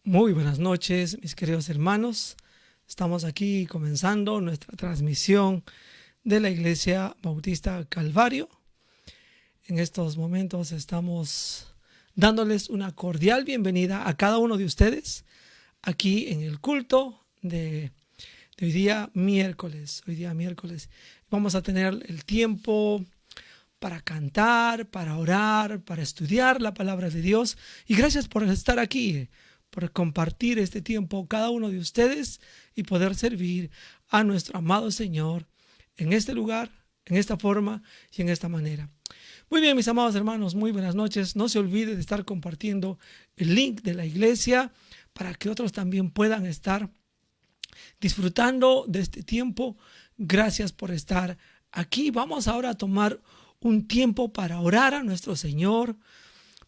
Muy buenas noches, mis queridos hermanos. Estamos aquí comenzando nuestra transmisión de la Iglesia Bautista Calvario. En estos momentos estamos dándoles una cordial bienvenida a cada uno de ustedes aquí en el culto de hoy día miércoles. Hoy día miércoles vamos a tener el tiempo para cantar, para orar, para estudiar la palabra de Dios. Y gracias por estar aquí, por compartir este tiempo cada uno de ustedes y poder servir a nuestro amado Señor en este lugar, en esta forma y en esta manera. Muy bien, mis amados hermanos, muy buenas noches. No se olvide de estar compartiendo el link de la iglesia para que otros también puedan estar disfrutando de este tiempo. Gracias por estar aquí. Vamos ahora a tomar un tiempo para orar a nuestro Señor,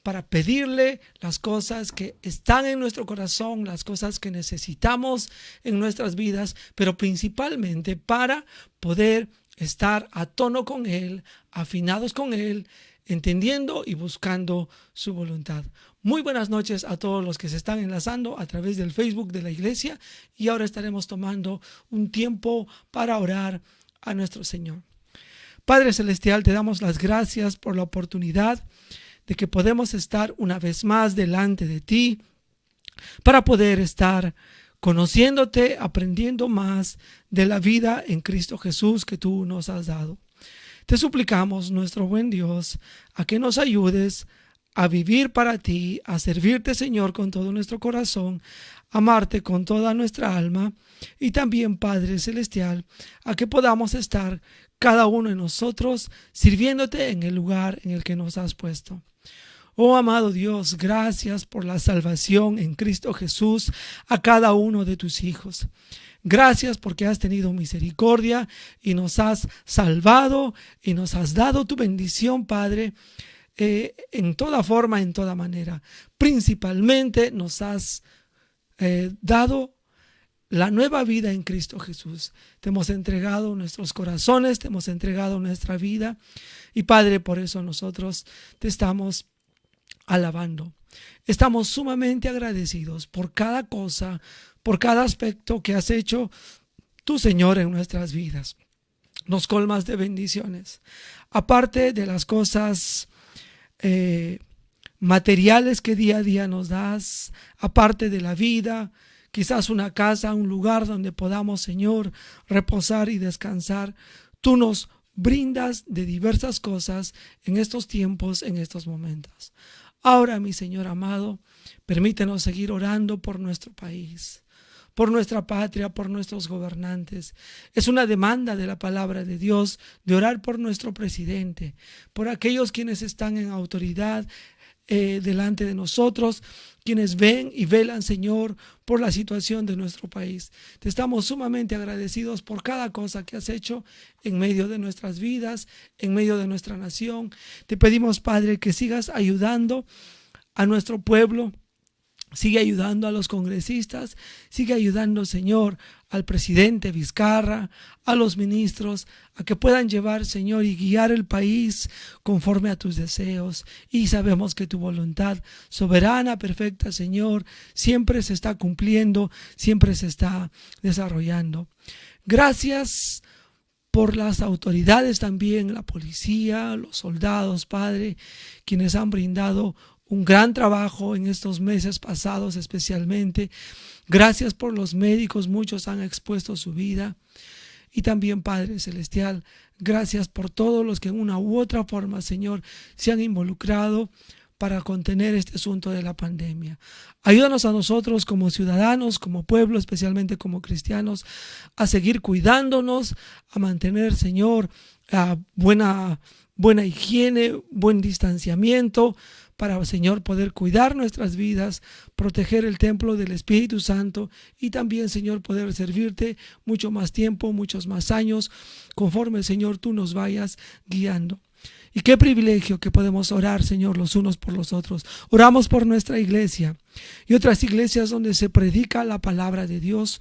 para pedirle las cosas que están en nuestro corazón, las cosas que necesitamos en nuestras vidas, pero principalmente para poder estar a tono con Él, afinados con Él, entendiendo y buscando su voluntad. Muy buenas noches a todos los que se están enlazando a través del Facebook de la iglesia, y ahora estaremos tomando un tiempo para orar a nuestro Señor. Padre Celestial, te damos las gracias por la oportunidad de que podemos estar una vez más delante de ti para poder estar conociéndote, aprendiendo más de la vida en Cristo Jesús que tú nos has dado. Te suplicamos, nuestro buen Dios, a que nos ayudes a vivir para ti, a servirte, Señor, con todo nuestro corazón, amarte con toda nuestra alma, y también, Padre Celestial, a que podamos estar cada uno de nosotros sirviéndote en el lugar en el que nos has puesto. Oh amado Dios, gracias por la salvación en Cristo Jesús a cada uno de tus hijos. Gracias porque has tenido misericordia y nos has salvado y nos has dado tu bendición, Padre, en toda forma, en toda manera. Principalmente nos has dado la nueva vida en Cristo Jesús. Te hemos entregado nuestros corazones, te hemos entregado nuestra vida, y Padre, por eso nosotros te estamos alabando. Estamos sumamente agradecidos por cada cosa, por cada aspecto que has hecho tú, Señor, en nuestras vidas. Nos colmas de bendiciones. Aparte de las cosas materiales que día a día nos das, aparte de la vida, quizás una casa, un lugar donde podamos, Señor, reposar y descansar, tú nos brindas de diversas cosas en estos tiempos, en estos momentos. Ahora, mi Señor amado, permítenos seguir orando por nuestro país, por nuestra patria, por nuestros gobernantes. Es una demanda de la palabra de Dios de orar por nuestro presidente, por aquellos quienes están en autoridad delante de nosotros, quienes ven y velan, Señor, por la situación de nuestro país. Te estamos sumamente agradecidos por cada cosa que has hecho en medio de nuestras vidas, en medio de nuestra nación. Te pedimos, Padre, que sigas ayudando a nuestro pueblo. Sigue ayudando a los congresistas, sigue ayudando, Señor, al presidente Vizcarra, a los ministros, a que puedan llevar, Señor, y guiar el país conforme a tus deseos. Y sabemos que tu voluntad soberana, perfecta, Señor, siempre se está cumpliendo, siempre se está desarrollando. Gracias por las autoridades también, la policía, los soldados, Padre, quienes han brindado un gran trabajo en estos meses pasados especialmente. Gracias por los médicos, muchos han expuesto su vida. Y también, Padre Celestial, gracias por todos los que en una u otra forma, Señor, se han involucrado para contener este asunto de la pandemia. Ayúdanos a nosotros como ciudadanos, como pueblo, especialmente como cristianos, a seguir cuidándonos, a mantener, Señor, buena higiene, buen distanciamiento, para, Señor, poder cuidar nuestras vidas, proteger el templo del Espíritu Santo, y también, Señor, poder servirte mucho más tiempo, muchos más años, conforme, Señor, tú nos vayas guiando. Y qué privilegio que podemos orar, Señor, los unos por los otros. Oramos por nuestra iglesia y otras iglesias donde se predica la palabra de Dios,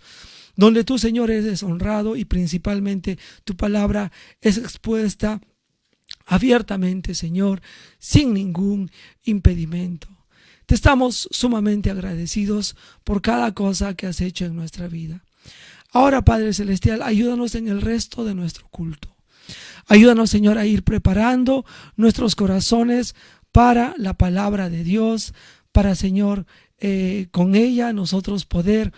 donde tú, Señor, eres honrado y principalmente tu palabra es expuesta abiertamente, Señor, sin ningún impedimento. Te estamos sumamente agradecidos por cada cosa que has hecho en nuestra vida. Ahora, Padre Celestial, ayúdanos en el resto de nuestro culto. Ayúdanos, Señor, a ir preparando nuestros corazones para la palabra de Dios, para, Señor, con ella nosotros poder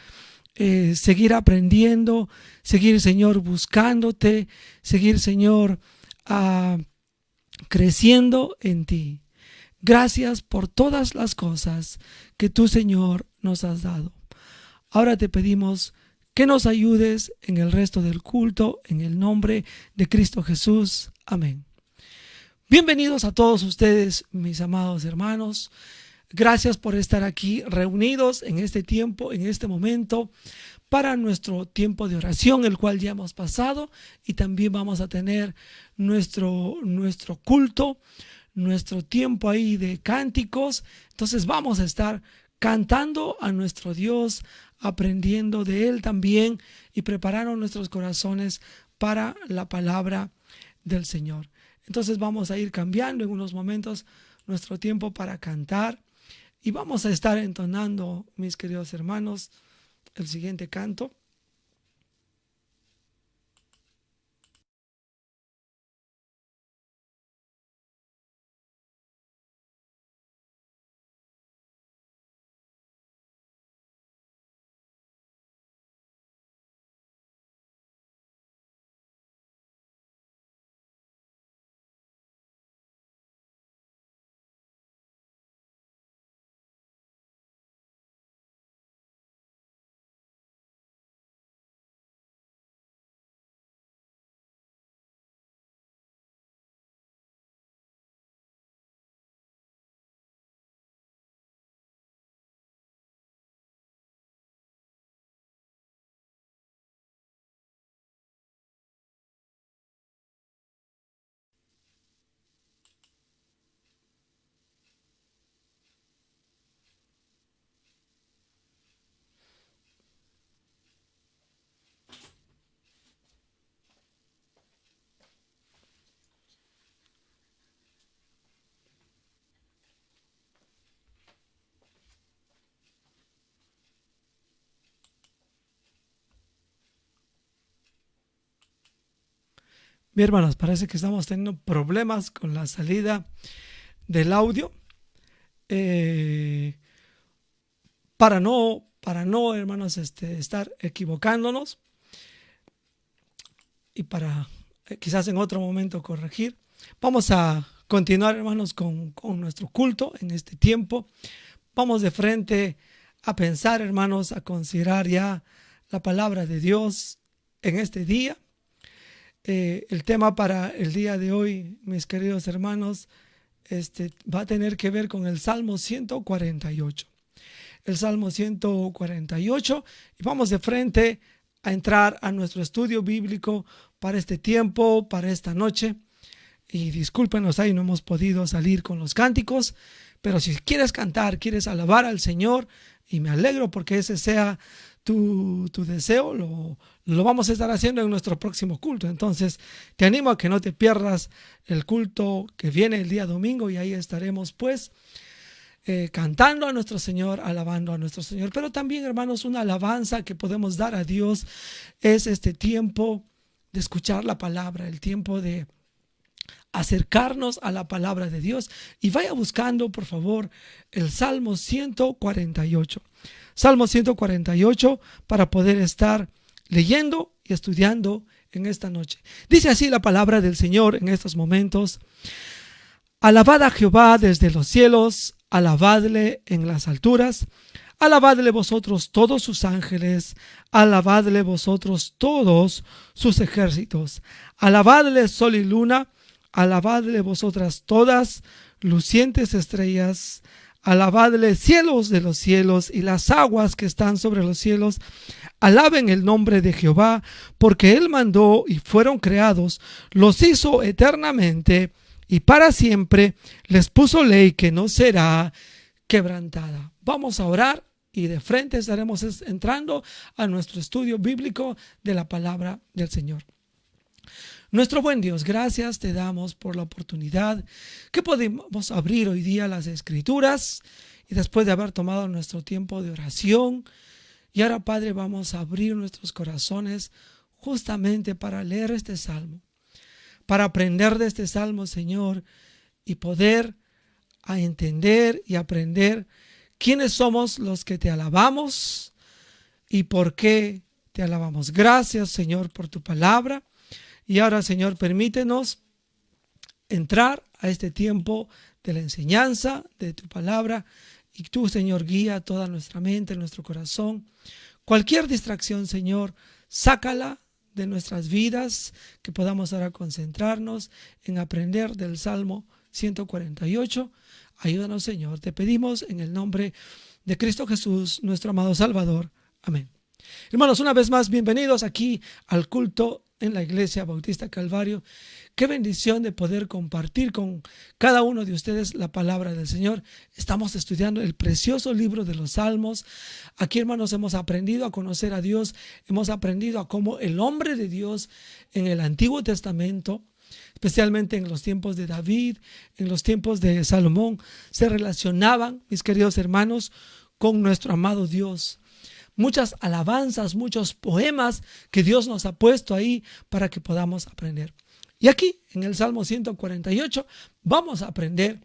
seguir aprendiendo, seguir, Señor, buscándote, seguir, Señor, creciendo en ti. Gracias por todas las cosas que tú, Señor, nos has dado. Ahora te pedimos que nos ayudes en el resto del culto, en el nombre de Cristo Jesús. Amén. Bienvenidos a todos ustedes, mis amados hermanos. Gracias por estar aquí reunidos en este tiempo, en este momento, para nuestro tiempo de oración, el cual ya hemos pasado, y también vamos a tener nuestro culto, nuestro tiempo ahí de cánticos. Entonces vamos a estar cantando a nuestro Dios, aprendiendo de Él también y preparando nuestros corazones para la palabra del Señor. Entonces vamos a ir cambiando en unos momentos nuestro tiempo para cantar y vamos a estar entonando, mis queridos hermanos, el siguiente canto. Bien, hermanos, parece que estamos teniendo problemas con la salida del audio. Para no, hermanos, estar equivocándonos y para quizás en otro momento corregir. Vamos a continuar, hermanos, con nuestro culto en este tiempo. Vamos de frente a pensar, hermanos, a considerar ya la palabra de Dios en este día. El tema para el día de hoy, mis queridos hermanos, va a tener que ver con el Salmo 148. El Salmo 148, y vamos de frente a entrar a nuestro estudio bíblico para este tiempo, para esta noche. Y discúlpenos, ahí no hemos podido salir con los cánticos, pero si quieres cantar, quieres alabar al Señor, y me alegro porque ese sea tu deseo, lo vamos a estar haciendo en nuestro próximo culto. Entonces te animo a que no te pierdas el culto que viene el día domingo, y ahí estaremos pues cantando a nuestro Señor, alabando a nuestro Señor. Pero también, hermanos, una alabanza que podemos dar a Dios es este tiempo de escuchar la palabra, el tiempo de acercarnos a la palabra de Dios. Y vaya buscando, por favor, el Salmo 148. Salmo 148 para poder estar leyendo y estudiando en esta noche. Dice así la palabra del Señor en estos momentos: alabad a Jehová desde los cielos, alabadle en las alturas, alabadle vosotros todos sus ángeles, alabadle vosotros todos sus ejércitos, alabadle sol y luna, alabadle vosotras todas lucientes estrellas, alabadle cielos de los cielos y las aguas que están sobre los cielos. Alaben el nombre de Jehová, porque Él mandó y fueron creados, los hizo eternamente y para siempre, les puso ley que no será quebrantada. Vamos a orar y de frente estaremos entrando a nuestro estudio bíblico de la palabra del Señor. Nuestro buen Dios, gracias te damos por la oportunidad que podemos abrir hoy día las Escrituras y después de haber tomado nuestro tiempo de oración. Y ahora, Padre, vamos a abrir nuestros corazones justamente para leer este salmo, para aprender de este salmo, Señor, y poder a entender y aprender quiénes somos los que te alabamos y por qué te alabamos. Gracias, Señor, por tu palabra. Y ahora, Señor, permítenos entrar a este tiempo de la enseñanza de tu palabra. Y tú, Señor, guía toda nuestra mente, nuestro corazón. Cualquier distracción, Señor, sácala de nuestras vidas, que podamos ahora concentrarnos en aprender del Salmo 148. Ayúdanos, Señor. Te pedimos en el nombre de Cristo Jesús, nuestro amado Salvador. Amén. Hermanos, una vez más, bienvenidos aquí al culto en la Iglesia Bautista Calvario. Qué bendición de poder compartir con cada uno de ustedes la palabra del Señor. Estamos estudiando el precioso libro de los Salmos. Aquí, hermanos, hemos aprendido a conocer a Dios. Hemos aprendido a cómo el hombre de Dios en el Antiguo Testamento, especialmente en los tiempos de David, en los tiempos de Salomón, se relacionaban, mis queridos hermanos, con nuestro amado Dios. Muchas alabanzas, muchos poemas que Dios nos ha puesto ahí para que podamos aprender. Y aquí, en el Salmo 148, vamos a aprender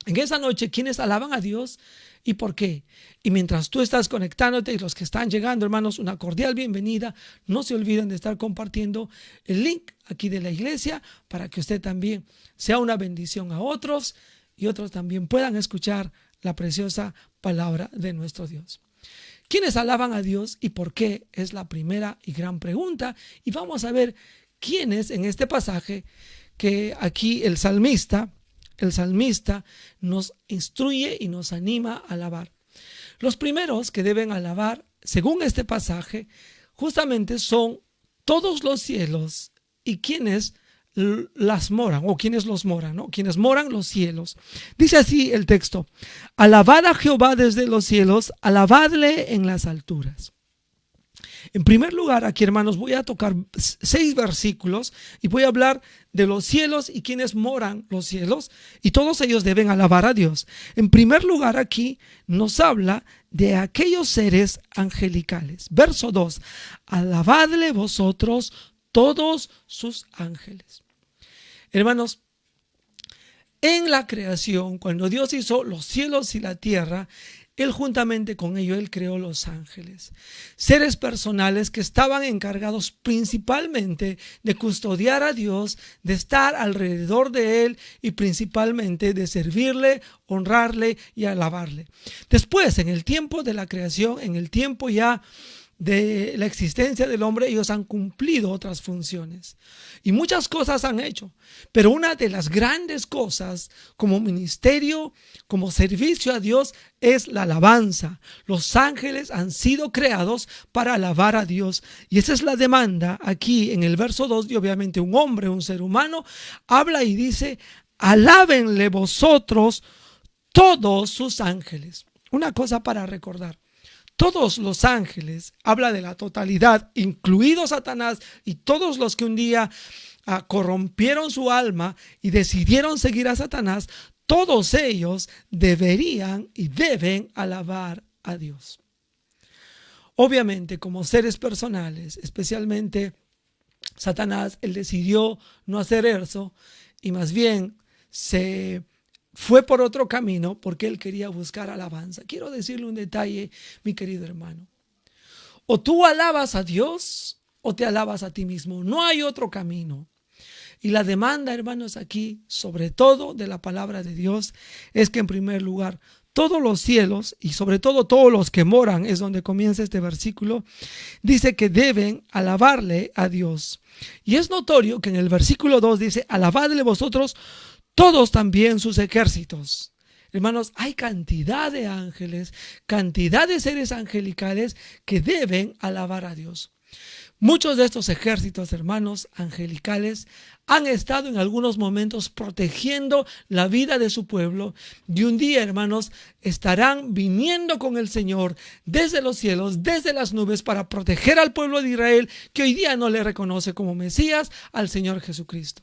en esa noche quiénes alaban a Dios y por qué. Y mientras tú estás conectándote y los que están llegando, hermanos, una cordial bienvenida. No se olviden de estar compartiendo el link aquí de la iglesia para que usted también sea una bendición a otros y otros también puedan escuchar la preciosa palabra de nuestro Dios. ¿Quiénes alaban a Dios y por qué? Es la primera y gran pregunta. Y vamos a ver quiénes en este pasaje que aquí el salmista nos instruye y nos anima a alabar. Los primeros que deben alabar, según este pasaje, justamente son todos los cielos y quienes las moran, o quienes los moran, ¿no? Quienes moran los cielos. Dice así el texto: alabad a Jehová desde los cielos, alabadle en las alturas. En primer lugar, aquí, hermanos, voy a tocar 6 versículos y voy a hablar de los cielos y quienes moran los cielos, y todos ellos deben alabar a Dios. En primer lugar, aquí nos habla de aquellos seres angelicales. Verso 2: alabadle vosotros todos sus ángeles. Hermanos, en la creación, cuando Dios hizo los cielos y la tierra, Él juntamente con ello, Él creó los ángeles, seres personales que estaban encargados principalmente de custodiar a Dios, de estar alrededor de Él y principalmente de servirle, honrarle y alabarle. Después, en el tiempo de la creación, en el tiempo ya de la existencia del hombre, ellos han cumplido otras funciones y muchas cosas han hecho, pero una de las grandes cosas como ministerio, como servicio a Dios, es la alabanza. Los ángeles han sido creados para alabar a Dios, y esa es la demanda aquí en el verso 2. Y obviamente un hombre, un ser humano, habla y dice: alábenle vosotros todos sus ángeles. Una cosa para recordar: todos los ángeles, habla de la totalidad, incluido Satanás y todos los que un día corrompieron su alma y decidieron seguir a Satanás. Todos ellos deberían y deben alabar a Dios. Obviamente, como seres personales, especialmente Satanás, él decidió no hacer eso y más bien se fue por otro camino porque él quería buscar alabanza. Quiero decirle un detalle, mi querido hermano. O tú alabas a Dios o te alabas a ti mismo. No hay otro camino. Y la demanda, hermanos, aquí, sobre todo de la palabra de Dios, es que en primer lugar, todos los cielos y sobre todo todos los que moran, es donde comienza este versículo, dice que deben alabarle a Dios. Y es notorio que en el versículo 2 dice: alabadle vosotros todos también sus ejércitos. Hermanos, hay cantidad de ángeles, cantidad de seres angelicales que deben alabar a Dios. Muchos de estos ejércitos, hermanos, angelicales, han estado en algunos momentos protegiendo la vida de su pueblo, y un día, hermanos, estarán viniendo con el Señor desde los cielos, desde las nubes, para proteger al pueblo de Israel, que hoy día no le reconoce como Mesías al Señor Jesucristo.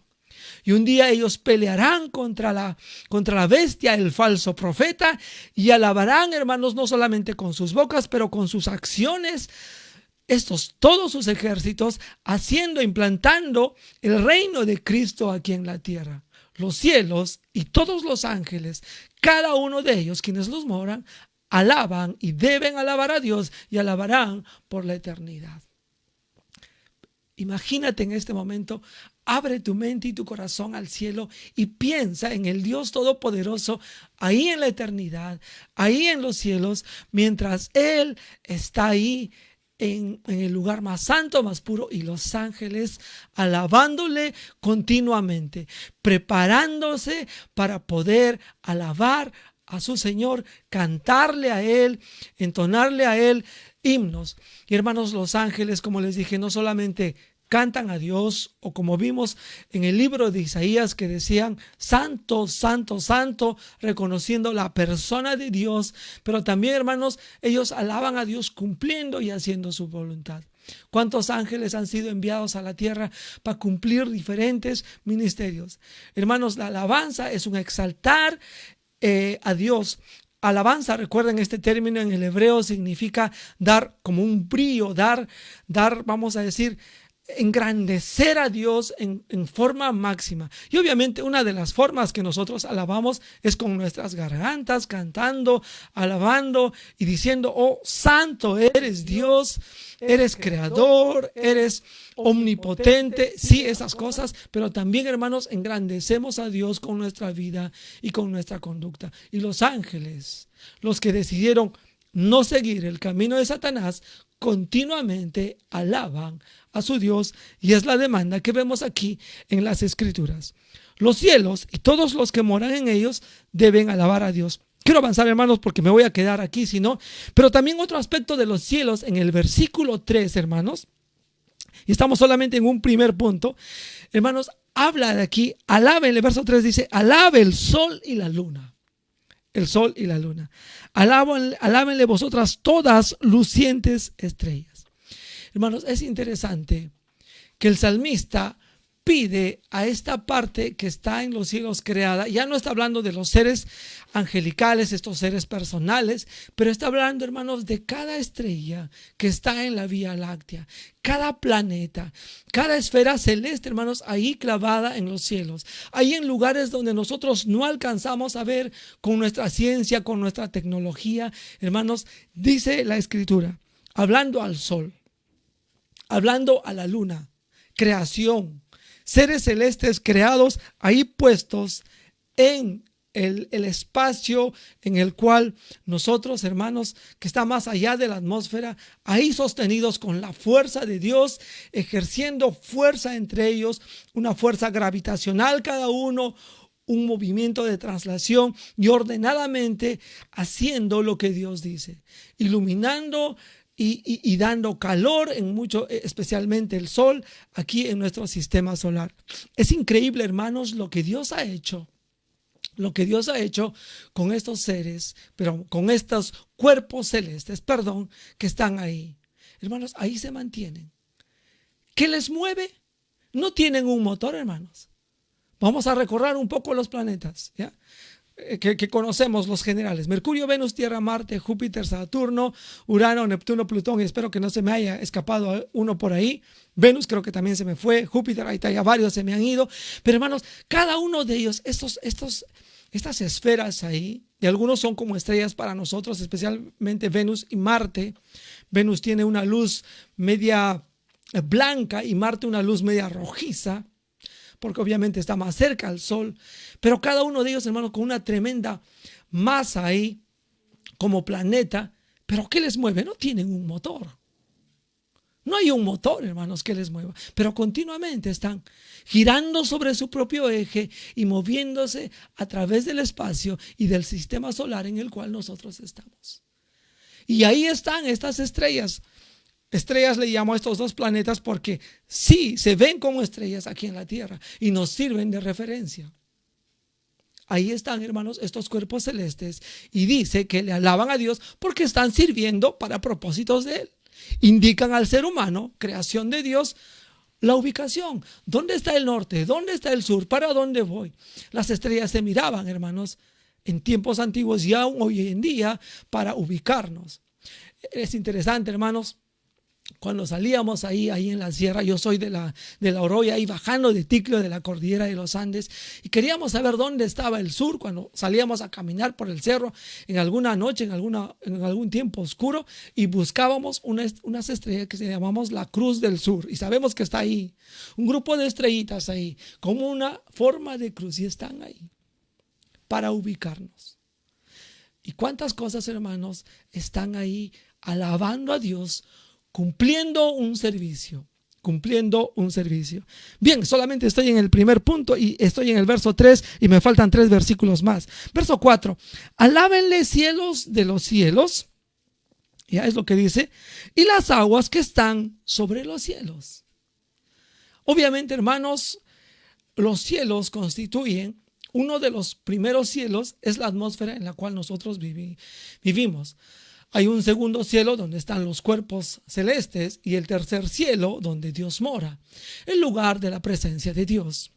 Y un día ellos pelearán contra la bestia, el falso profeta, y alabarán, hermanos, no solamente con sus bocas, pero con sus acciones, todos sus ejércitos, implantando el reino de Cristo aquí en la tierra. Los cielos y todos los ángeles, cada uno de ellos, quienes los moran, alaban y deben alabar a Dios y alabarán por la eternidad. Imagínate en este momento, abre tu mente y tu corazón al cielo y piensa en el Dios Todopoderoso ahí en la eternidad, ahí en los cielos, mientras Él está ahí en el lugar más santo, más puro, y los ángeles alabándole continuamente, preparándose para poder alabar a su Señor, cantarle a Él, entonarle a Él himnos. Y hermanos, los ángeles, como les dije, no solamente cantan a Dios, o como vimos en el libro de Isaías, que decían santo, santo, santo, reconociendo la persona de Dios, pero también, hermanos, ellos alaban a Dios cumpliendo y haciendo su voluntad. ¿Cuántos ángeles han sido enviados a la tierra para cumplir diferentes ministerios? Hermanos, la alabanza es un exaltar a Dios. Alabanza, recuerden este término en el hebreo, significa dar como un brillo, dar, vamos a decir, engrandecer a Dios en forma máxima. Y obviamente una de las formas que nosotros alabamos es con nuestras gargantas, cantando, alabando y diciendo: oh, santo eres Dios, eres creador, eres omnipotente. Sí, esas cosas, pero también, hermanos, engrandecemos a Dios con nuestra vida y con nuestra conducta. Y los ángeles, los que decidieron no seguir el camino de Satanás, continuamente alaban a su Dios, y es la demanda que vemos aquí en las Escrituras. Los cielos y todos los que moran en ellos deben alabar a Dios. Quiero avanzar, hermanos, porque me voy a quedar aquí, si no. Pero también otro aspecto de los cielos en el versículo 3, hermanos, y estamos solamente en un primer punto, hermanos, habla de aquí, alabe, en el verso 3 dice: alabe el sol y la luna. El sol y la luna. Alábenle vosotras todas lucientes estrellas. Hermanos, es interesante que el salmista pide a esta parte que está en los cielos creada. Ya no está hablando de los seres angelicales, estos seres personales, pero está hablando, hermanos, de cada estrella que está en la Vía Láctea, cada planeta, cada esfera celeste, hermanos, ahí clavada en los cielos, ahí en lugares donde nosotros no alcanzamos a ver con nuestra ciencia, con nuestra tecnología. Hermanos, dice la Escritura, hablando al sol, hablando a la luna, creación, seres celestes creados ahí puestos en el espacio en el cual nosotros, hermanos, que está más allá de la atmósfera, ahí sostenidos con la fuerza de Dios, ejerciendo fuerza entre ellos, una fuerza gravitacional cada uno, un movimiento de traslación, y ordenadamente haciendo lo que Dios dice, iluminando y dando calor en mucho, especialmente el sol aquí en nuestro sistema solar. Es increíble, hermanos, lo que Dios ha hecho con estos seres, pero con estos cuerpos celestes, que están ahí. Hermanos, ahí se mantienen. ¿Qué les mueve? No tienen un motor, hermanos. Vamos a recorrer un poco los planetas, ¿ya? Que conocemos, los generales: Mercurio, Venus, Tierra, Marte, Júpiter, Saturno, Urano, Neptuno, Plutón, y espero que no se me haya escapado uno por ahí. Venus creo que también se me fue, Júpiter, ahí está, ya varios se me han ido. Pero, hermanos, cada uno de ellos, estas esferas ahí, y algunos son como estrellas para nosotros, especialmente Venus y Marte. Venus tiene una luz media blanca y Marte una luz media rojiza, porque obviamente está más cerca al sol, pero cada uno de ellos, hermanos, con una tremenda masa ahí, como planeta. ¿Pero qué les mueve? No tienen un motor. No hay un motor, hermanos, que les mueva, pero continuamente están girando sobre su propio eje y moviéndose a través del espacio y del sistema solar en el cual nosotros estamos. Y ahí están estas estrellas. Estrellas le llamo a estos dos planetas porque sí, se ven como estrellas aquí en la Tierra y nos sirven de referencia. Ahí están, hermanos, estos cuerpos celestes, y dice que le alaban a Dios porque están sirviendo para propósitos de Él. Indican al ser humano, creación de Dios, la ubicación. ¿Dónde está el norte? ¿Dónde está el sur? ¿Para dónde voy? Las estrellas se miraban, hermanos, en tiempos antiguos y aún hoy en día para ubicarnos. Es interesante, hermanos. Cuando salíamos ahí en la sierra, yo soy de la Oroya, ahí bajando de Ticlo, de la cordillera de los Andes, y queríamos saber dónde estaba el sur. Cuando salíamos a caminar por el cerro en alguna noche, en algún tiempo oscuro, y buscábamos unas estrellas que se llamamos la Cruz del Sur, y sabemos que está ahí, un grupo de estrellitas ahí, como una forma de cruz, y están ahí para ubicarnos. ¿Y cuántas cosas, hermanos, están ahí alabando a Dios, cumpliendo un servicio? Bien, solamente estoy en el primer punto y estoy en el verso 3 y me faltan 3 versículos más. Verso 4, alábenle cielos de los cielos, ya es lo que dice, y las aguas que están sobre los cielos. Obviamente, hermanos, los cielos constituyen uno de los primeros cielos, es la atmósfera en la cual nosotros vivimos. Hay un segundo cielo donde están los cuerpos celestes y el tercer cielo donde Dios mora, el lugar de la presencia de Dios.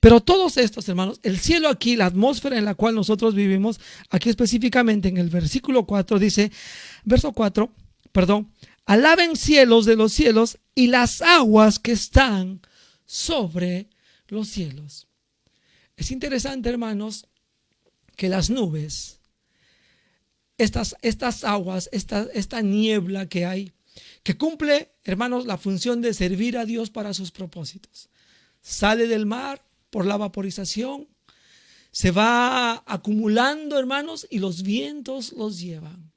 Pero todos estos, hermanos, el cielo aquí, la atmósfera en la cual nosotros vivimos, aquí específicamente en el versículo 4 dice, alaben cielos de los cielos y las aguas que están sobre los cielos. Es interesante, hermanos, que las nubes, estas aguas, esta niebla que hay, que cumple, hermanos, la función de servir a Dios para sus propósitos. Sale del mar por la vaporización, se va acumulando, hermanos, y los vientos los llevan.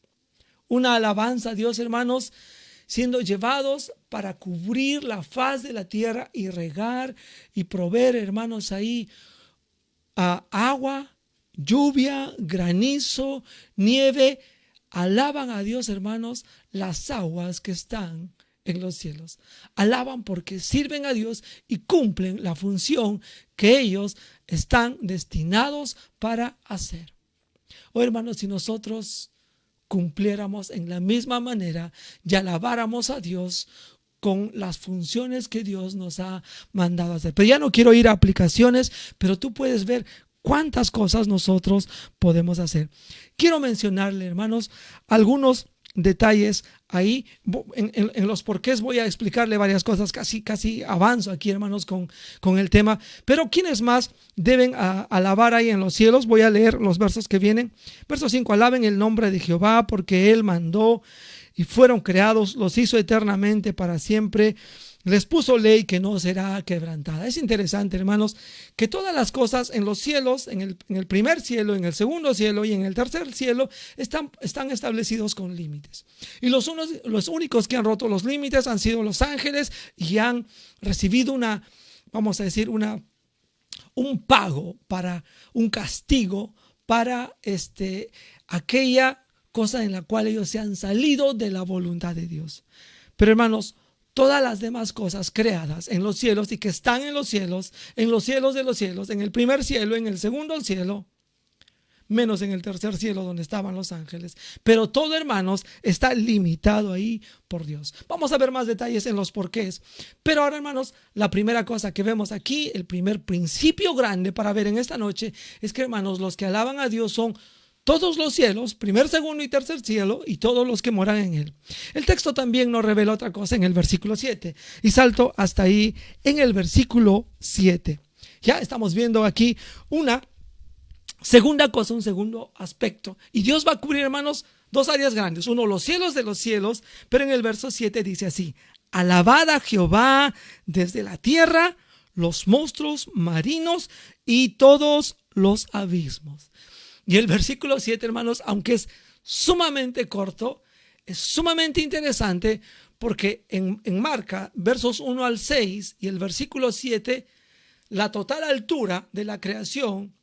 Una alabanza a Dios, hermanos, siendo llevados para cubrir la faz de la tierra y regar y proveer, hermanos, ahí agua, lluvia, granizo, nieve. Alaban a Dios, hermanos, las aguas que están en los cielos. Alaban porque sirven a Dios y cumplen la función que ellos están destinados para hacer. Oh, hermanos, si nosotros cumpliéramos en la misma manera y alabáramos a Dios con las funciones que Dios nos ha mandado hacer. Pero ya no quiero ir a aplicaciones, pero tú puedes ver cuántas cosas nosotros podemos hacer. Quiero mencionarle, hermanos, algunos detalles ahí. En los porqués voy a explicarle varias cosas. Casi avanzo aquí, hermanos, con el tema. Pero ¿quiénes más deben alabar ahí en los cielos? Voy a leer los versos que vienen. Verso 5, alaben el nombre de Jehová porque Él mandó y fueron creados, los hizo eternamente para siempre. Les puso ley que no será quebrantada. Es interesante, hermanos, que todas las cosas en los cielos, en el primer cielo, en el segundo cielo y en el tercer cielo, están establecidos con límites. Y los únicos que han roto los límites han sido los ángeles y han recibido un pago, para un castigo para aquella cosa en la cual ellos se han salido de la voluntad de Dios. Pero, hermanos, todas las demás cosas creadas en los cielos y que están en los cielos de los cielos, en el primer cielo, en el segundo cielo, menos en el tercer cielo donde estaban los ángeles. Pero todo, hermanos, está limitado ahí por Dios. Vamos a ver más detalles en los porqués. Pero ahora, hermanos, la primera cosa que vemos aquí, el primer principio grande para ver en esta noche, es que, hermanos, los que alaban a Dios son todos los cielos, primer, segundo y tercer cielo, y todos los que moran en él. El texto también nos revela otra cosa en el versículo 7. Y salto hasta ahí en el versículo 7. Ya estamos viendo aquí una segunda cosa, un segundo aspecto. Y Dios va a cubrir, hermanos, dos áreas grandes. Uno, los cielos de los cielos, pero en el verso 7 dice así: alabad a Jehová desde la tierra, los monstruos marinos y todos los abismos. Y el versículo 7, hermanos, aunque es sumamente corto, es sumamente interesante porque enmarca versos 1 al 6 y el versículo 7, la total altura de la creación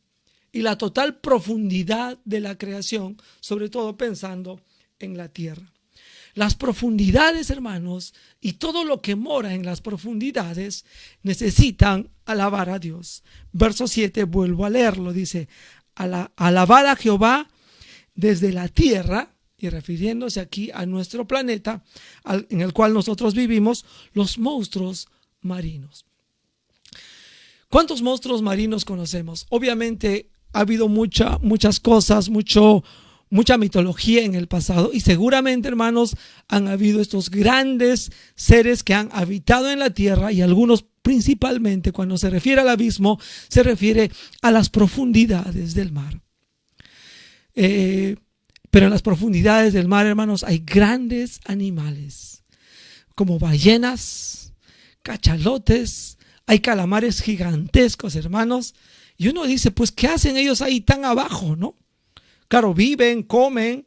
y la total profundidad de la creación, sobre todo pensando en la tierra. Las profundidades, hermanos, y todo lo que mora en las profundidades necesitan alabar a Dios. Verso 7, vuelvo a leerlo, dice: alabad a Jehová desde la tierra, y refiriéndose aquí a nuestro planeta en el cual nosotros vivimos, los monstruos marinos. ¿Cuántos monstruos marinos conocemos? Obviamente ha habido muchas cosas, mucha mitología en el pasado, y seguramente, hermanos, han habido estos grandes seres que han habitado en la tierra, y algunos principalmente, cuando se refiere al abismo, se refiere a las profundidades del mar. Pero en las profundidades del mar, hermanos, hay grandes animales como ballenas, cachalotes, hay calamares gigantescos, hermanos. Y uno dice, pues, ¿qué hacen ellos ahí tan abajo, no? Claro, viven, comen,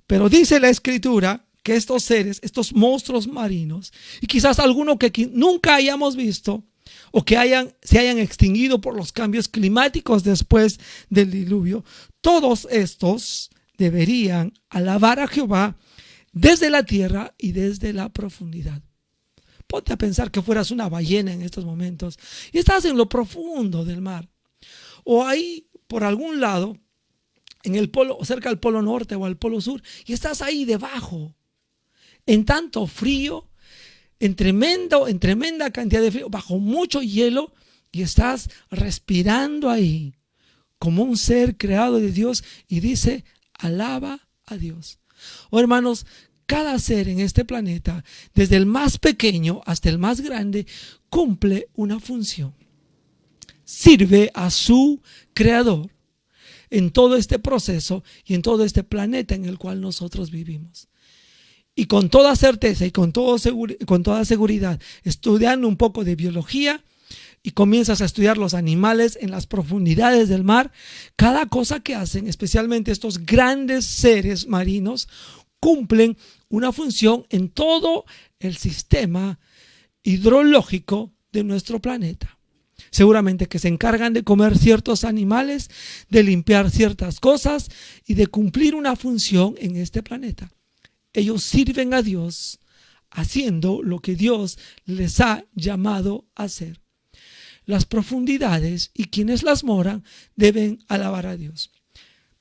pero dice la Escritura que estos seres, estos monstruos marinos, y quizás alguno que nunca hayamos visto, o que se hayan extinguido por los cambios climáticos después del diluvio, todos estos deberían alabar a Jehová desde la tierra y desde la profundidad. Ponte a pensar que fueras una ballena en estos momentos y estás en lo profundo del mar, o ahí por algún lado en el polo, cerca al polo norte o al polo sur, y estás ahí debajo en tanto frío, en tremenda cantidad de frío, bajo mucho hielo, y estás respirando ahí como un ser creado de Dios, y dice, alaba a Dios. Oh, hermanos, cada ser en este planeta, desde el más pequeño hasta el más grande, cumple una función. Sirve a su creador en todo este proceso y en todo este planeta en el cual nosotros vivimos. Y con toda certeza y con toda seguridad, estudiando un poco de biología, y comienzas a estudiar los animales en las profundidades del mar, cada cosa que hacen, especialmente estos grandes seres marinos, cumplen una función en todo el sistema hidrológico de nuestro planeta. Seguramente que se encargan de comer ciertos animales, de limpiar ciertas cosas y de cumplir una función en este planeta. Ellos sirven a Dios haciendo lo que Dios les ha llamado a hacer. Las profundidades y quienes las moran deben alabar a Dios.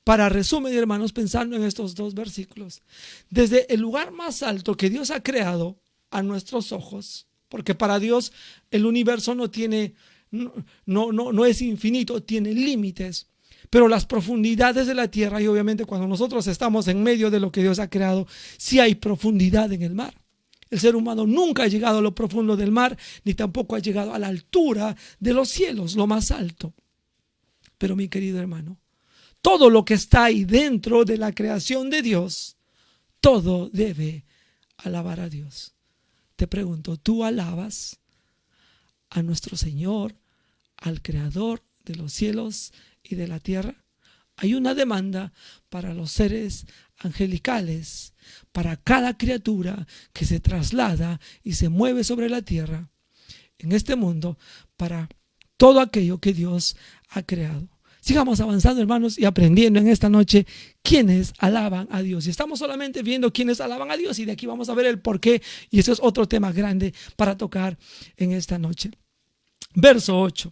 Para resumen, hermanos, pensando en estos dos versículos, desde el lugar más alto que Dios ha creado a nuestros ojos, porque para Dios el universo no es infinito, tiene límites, pero las profundidades de la tierra, y obviamente cuando nosotros estamos en medio de lo que Dios ha creado, sí hay profundidad en el mar. El ser humano nunca ha llegado a lo profundo del mar, ni tampoco ha llegado a la altura de los cielos, lo más alto. Pero mi querido hermano, todo lo que está ahí dentro de la creación de Dios, todo debe alabar a Dios. Te pregunto, ¿tú alabas a nuestro Señor, al Creador de los cielos y de la tierra? Hay una demanda para los seres angelicales, para cada criatura que se traslada y se mueve sobre la tierra en este mundo, para todo aquello que Dios ha creado. Sigamos avanzando, hermanos, y aprendiendo en esta noche quiénes alaban a Dios. Y estamos solamente viendo quiénes alaban a Dios, y de aquí vamos a ver el por qué, y eso es otro tema grande para tocar en esta noche. Verso 8.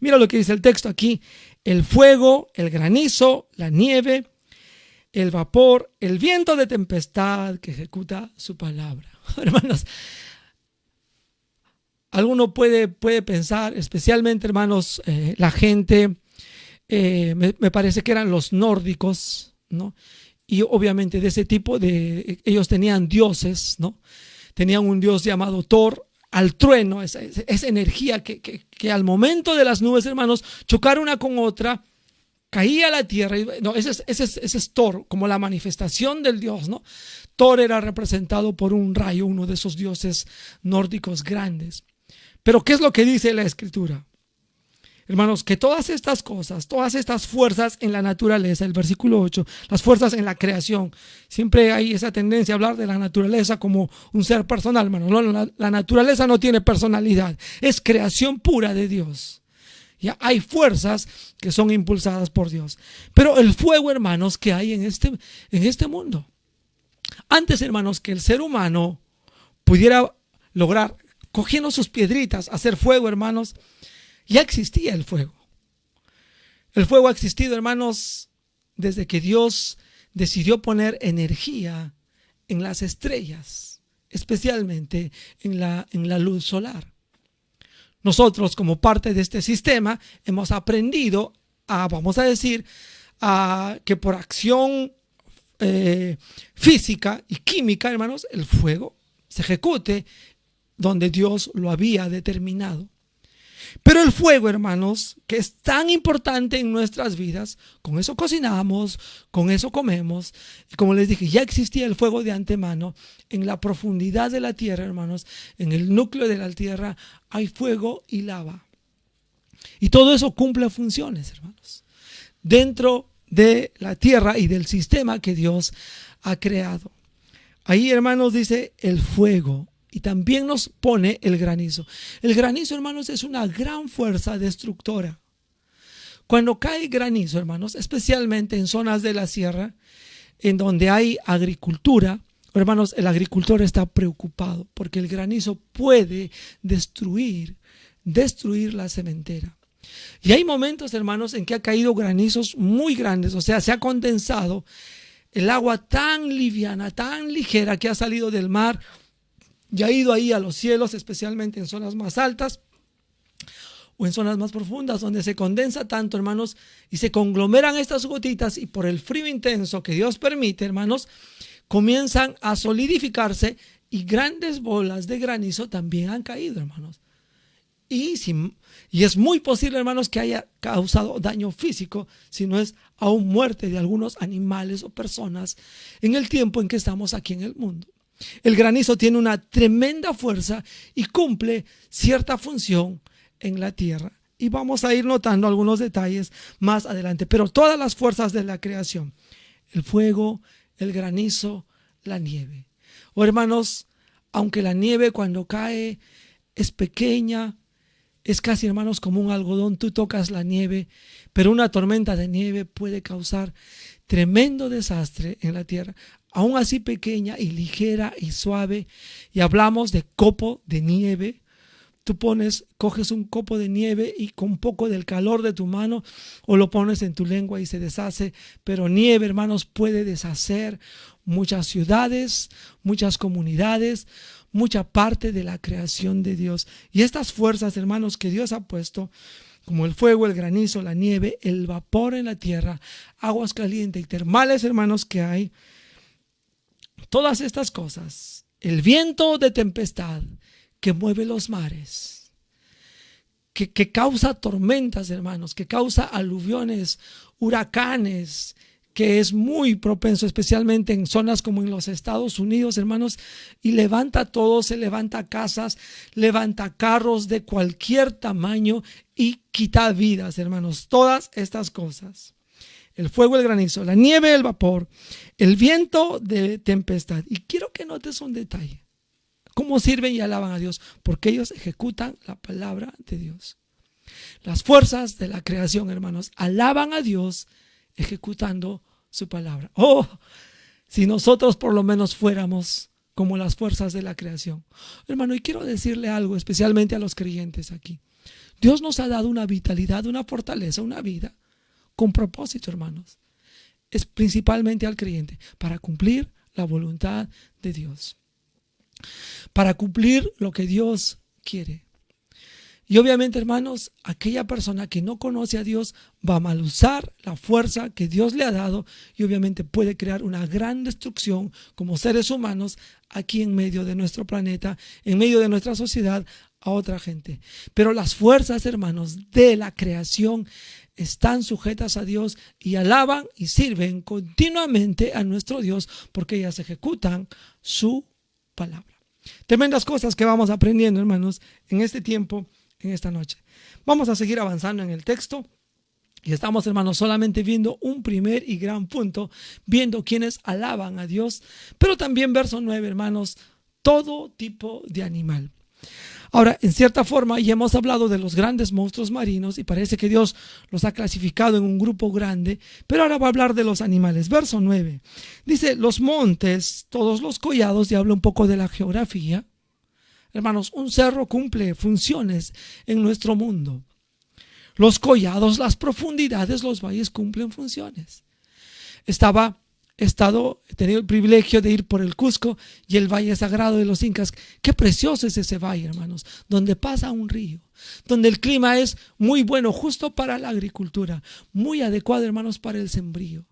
Mira lo que dice el texto aquí: el fuego, el granizo, la nieve, el vapor, el viento de tempestad que ejecuta su palabra. Hermanos, alguno puede pensar, especialmente, hermanos, la gente, me parece que eran los nórdicos, ¿no? Y obviamente de ese tipo ellos tenían dioses, ¿no? Tenían un dios llamado Thor, al trueno, esa energía que al momento de las nubes, hermanos, chocar una con otra, caía a la tierra. No, ese es Thor, como la manifestación del dios, ¿no? Thor era representado por un rayo, uno de esos dioses nórdicos grandes. Pero ¿qué es lo que dice la Escritura? Hermanos, que todas estas cosas, todas estas fuerzas en la naturaleza, el versículo 8, las fuerzas en la creación, siempre hay esa tendencia a hablar de la naturaleza como un ser personal, hermanos. No, la naturaleza no tiene personalidad, es creación pura de Dios. Ya hay fuerzas que son impulsadas por Dios. Pero el fuego, hermanos, que hay en este mundo. Antes, hermanos, que el ser humano pudiera lograr, cogiendo sus piedritas, hacer fuego, hermanos, ya existía el fuego. El fuego ha existido, hermanos, desde que Dios decidió poner energía en las estrellas, especialmente en la luz solar. nosotros como parte de este sistema hemos aprendido a, vamos a decir, a que por acción física y química, hermanos, el fuego se ejecute donde Dios lo había determinado. Pero el fuego, hermanos, que es tan importante en nuestras vidas, con eso cocinamos, con eso comemos. Y como les dije, ya existía el fuego de antemano. En la profundidad de la tierra, hermanos, en el núcleo de la tierra hay fuego y lava. Y todo eso cumple funciones, hermanos, dentro de la tierra y del sistema que Dios ha creado. Ahí, hermanos, dice el fuego. Y también nos pone el granizo. El granizo, hermanos, es una gran fuerza destructora. Cuando cae granizo, hermanos, especialmente en zonas de la sierra, en donde hay agricultura, hermanos, el agricultor está preocupado porque el granizo puede destruir la sementera. Y hay momentos, hermanos, en que ha caído granizos muy grandes, o sea, se ha condensado el agua tan liviana, tan ligera que ha salido del mar y ha ido ahí a los cielos, especialmente en zonas más altas o en zonas más profundas, donde se condensa tanto, hermanos, y se conglomeran estas gotitas, y por el frío intenso que Dios permite, hermanos, comienzan a solidificarse y grandes bolas de granizo también han caído, hermanos. Y es muy posible, hermanos, que haya causado daño físico, si no es aún muerte de algunos animales o personas en el tiempo en que estamos aquí en el mundo. El granizo tiene una tremenda fuerza y cumple cierta función en la tierra. Y vamos a ir notando algunos detalles más adelante. Pero todas las fuerzas de la creación, el fuego, el granizo, la nieve. Hermanos, aunque la nieve cuando cae es pequeña, es casi, hermanos, como un algodón, tú tocas la nieve, pero una tormenta de nieve puede causar tremendo desastre en la tierra, aún así pequeña y ligera y suave. Y hablamos de copo de nieve. Tú coges un copo de nieve y con un poco del calor de tu mano o lo pones en tu lengua y se deshace. Pero nieve, hermanos, puede deshacer muchas ciudades, muchas comunidades, mucha parte de la creación de Dios. Y estas fuerzas, hermanos, que Dios ha puesto, como el fuego, el granizo, la nieve, el vapor en la tierra, aguas calientes y termales, hermanos, que hay, todas estas cosas, el viento de tempestad que mueve los mares, que causa tormentas, hermanos, que causa aluviones, huracanes, que es muy propenso, especialmente en zonas como en los Estados Unidos, hermanos, y levanta todo, se levanta casas, levanta carros de cualquier tamaño y quita vidas, hermanos, todas estas cosas. El fuego, el granizo, la nieve, el vapor, el viento de tempestad. Y quiero que notes un detalle. ¿Cómo sirven y alaban a Dios? Porque ellos ejecutan la palabra de Dios. Las fuerzas de la creación, hermanos, alaban a Dios ejecutando su palabra. Oh, si nosotros por lo menos fuéramos como las fuerzas de la creación. Hermano, y quiero decirle algo, especialmente a los creyentes aquí. Dios nos ha dado una vitalidad, una fortaleza, una vida con propósito, hermanos. Es principalmente al creyente para cumplir la voluntad de Dios, para cumplir lo que Dios quiere. Y obviamente, hermanos, aquella persona que no conoce a Dios va a mal usar la fuerza que Dios le ha dado y obviamente puede crear una gran destrucción como seres humanos aquí en medio de nuestro planeta, en medio de nuestra sociedad, a otra gente. Pero las fuerzas, hermanos, de la creación están sujetas a Dios y alaban y sirven continuamente a nuestro Dios porque ellas ejecutan su palabra. Tremendas cosas que vamos aprendiendo, hermanos, en este tiempo, en esta noche. Vamos a seguir avanzando en el texto y estamos, hermanos, solamente viendo un primer y gran punto, viendo quienes alaban a Dios, pero también verso 9, hermanos, todo tipo de animal. Ahora, en cierta forma, ya hemos hablado de los grandes monstruos marinos y parece que Dios los ha clasificado en un grupo grande, pero ahora va a hablar de los animales. Verso 9, dice, los montes, todos los collados, y habla un poco de la geografía. Hermanos, un cerro cumple funciones en nuestro mundo. Los collados, las profundidades, los valles cumplen funciones. Estaba he tenido el privilegio de ir por el Cusco y el Valle Sagrado de los Incas. Qué precioso es ese valle, hermanos, donde pasa un río, donde el clima es muy bueno, justo para la agricultura, muy adecuado, hermanos, para el sembrío.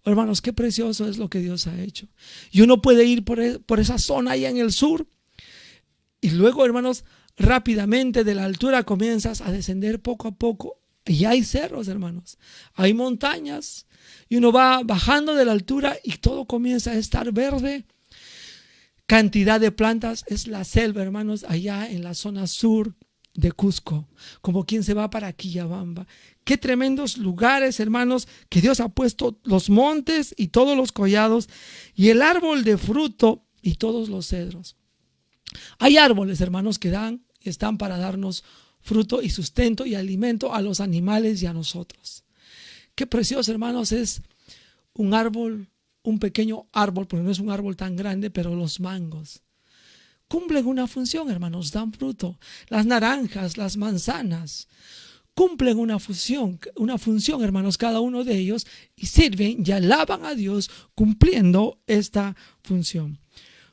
Hermanos, qué precioso es lo que Dios ha hecho. Y uno puede ir por esa zona allá en el sur y luego, hermanos, rápidamente de la altura comienzas a descender poco a poco. Y hay cerros, hermanos, hay montañas y uno va bajando de la altura y todo comienza a estar verde. Cantidad de plantas, es la selva, hermanos, allá en la zona sur de Cusco, como quien se va para Quillabamba. Qué tremendos lugares, hermanos, que Dios ha puesto los montes y todos los collados y el árbol de fruto y todos los cedros. Hay árboles, hermanos, que están para darnos fruto y sustento y alimento a los animales y a nosotros. Qué precioso, hermanos, es un árbol, un pequeño árbol, porque no es un árbol tan grande, pero los mangos cumplen una función, hermanos, dan fruto. Las naranjas, las manzanas cumplen una función, hermanos, cada uno de ellos, y sirven y alaban a Dios cumpliendo esta función.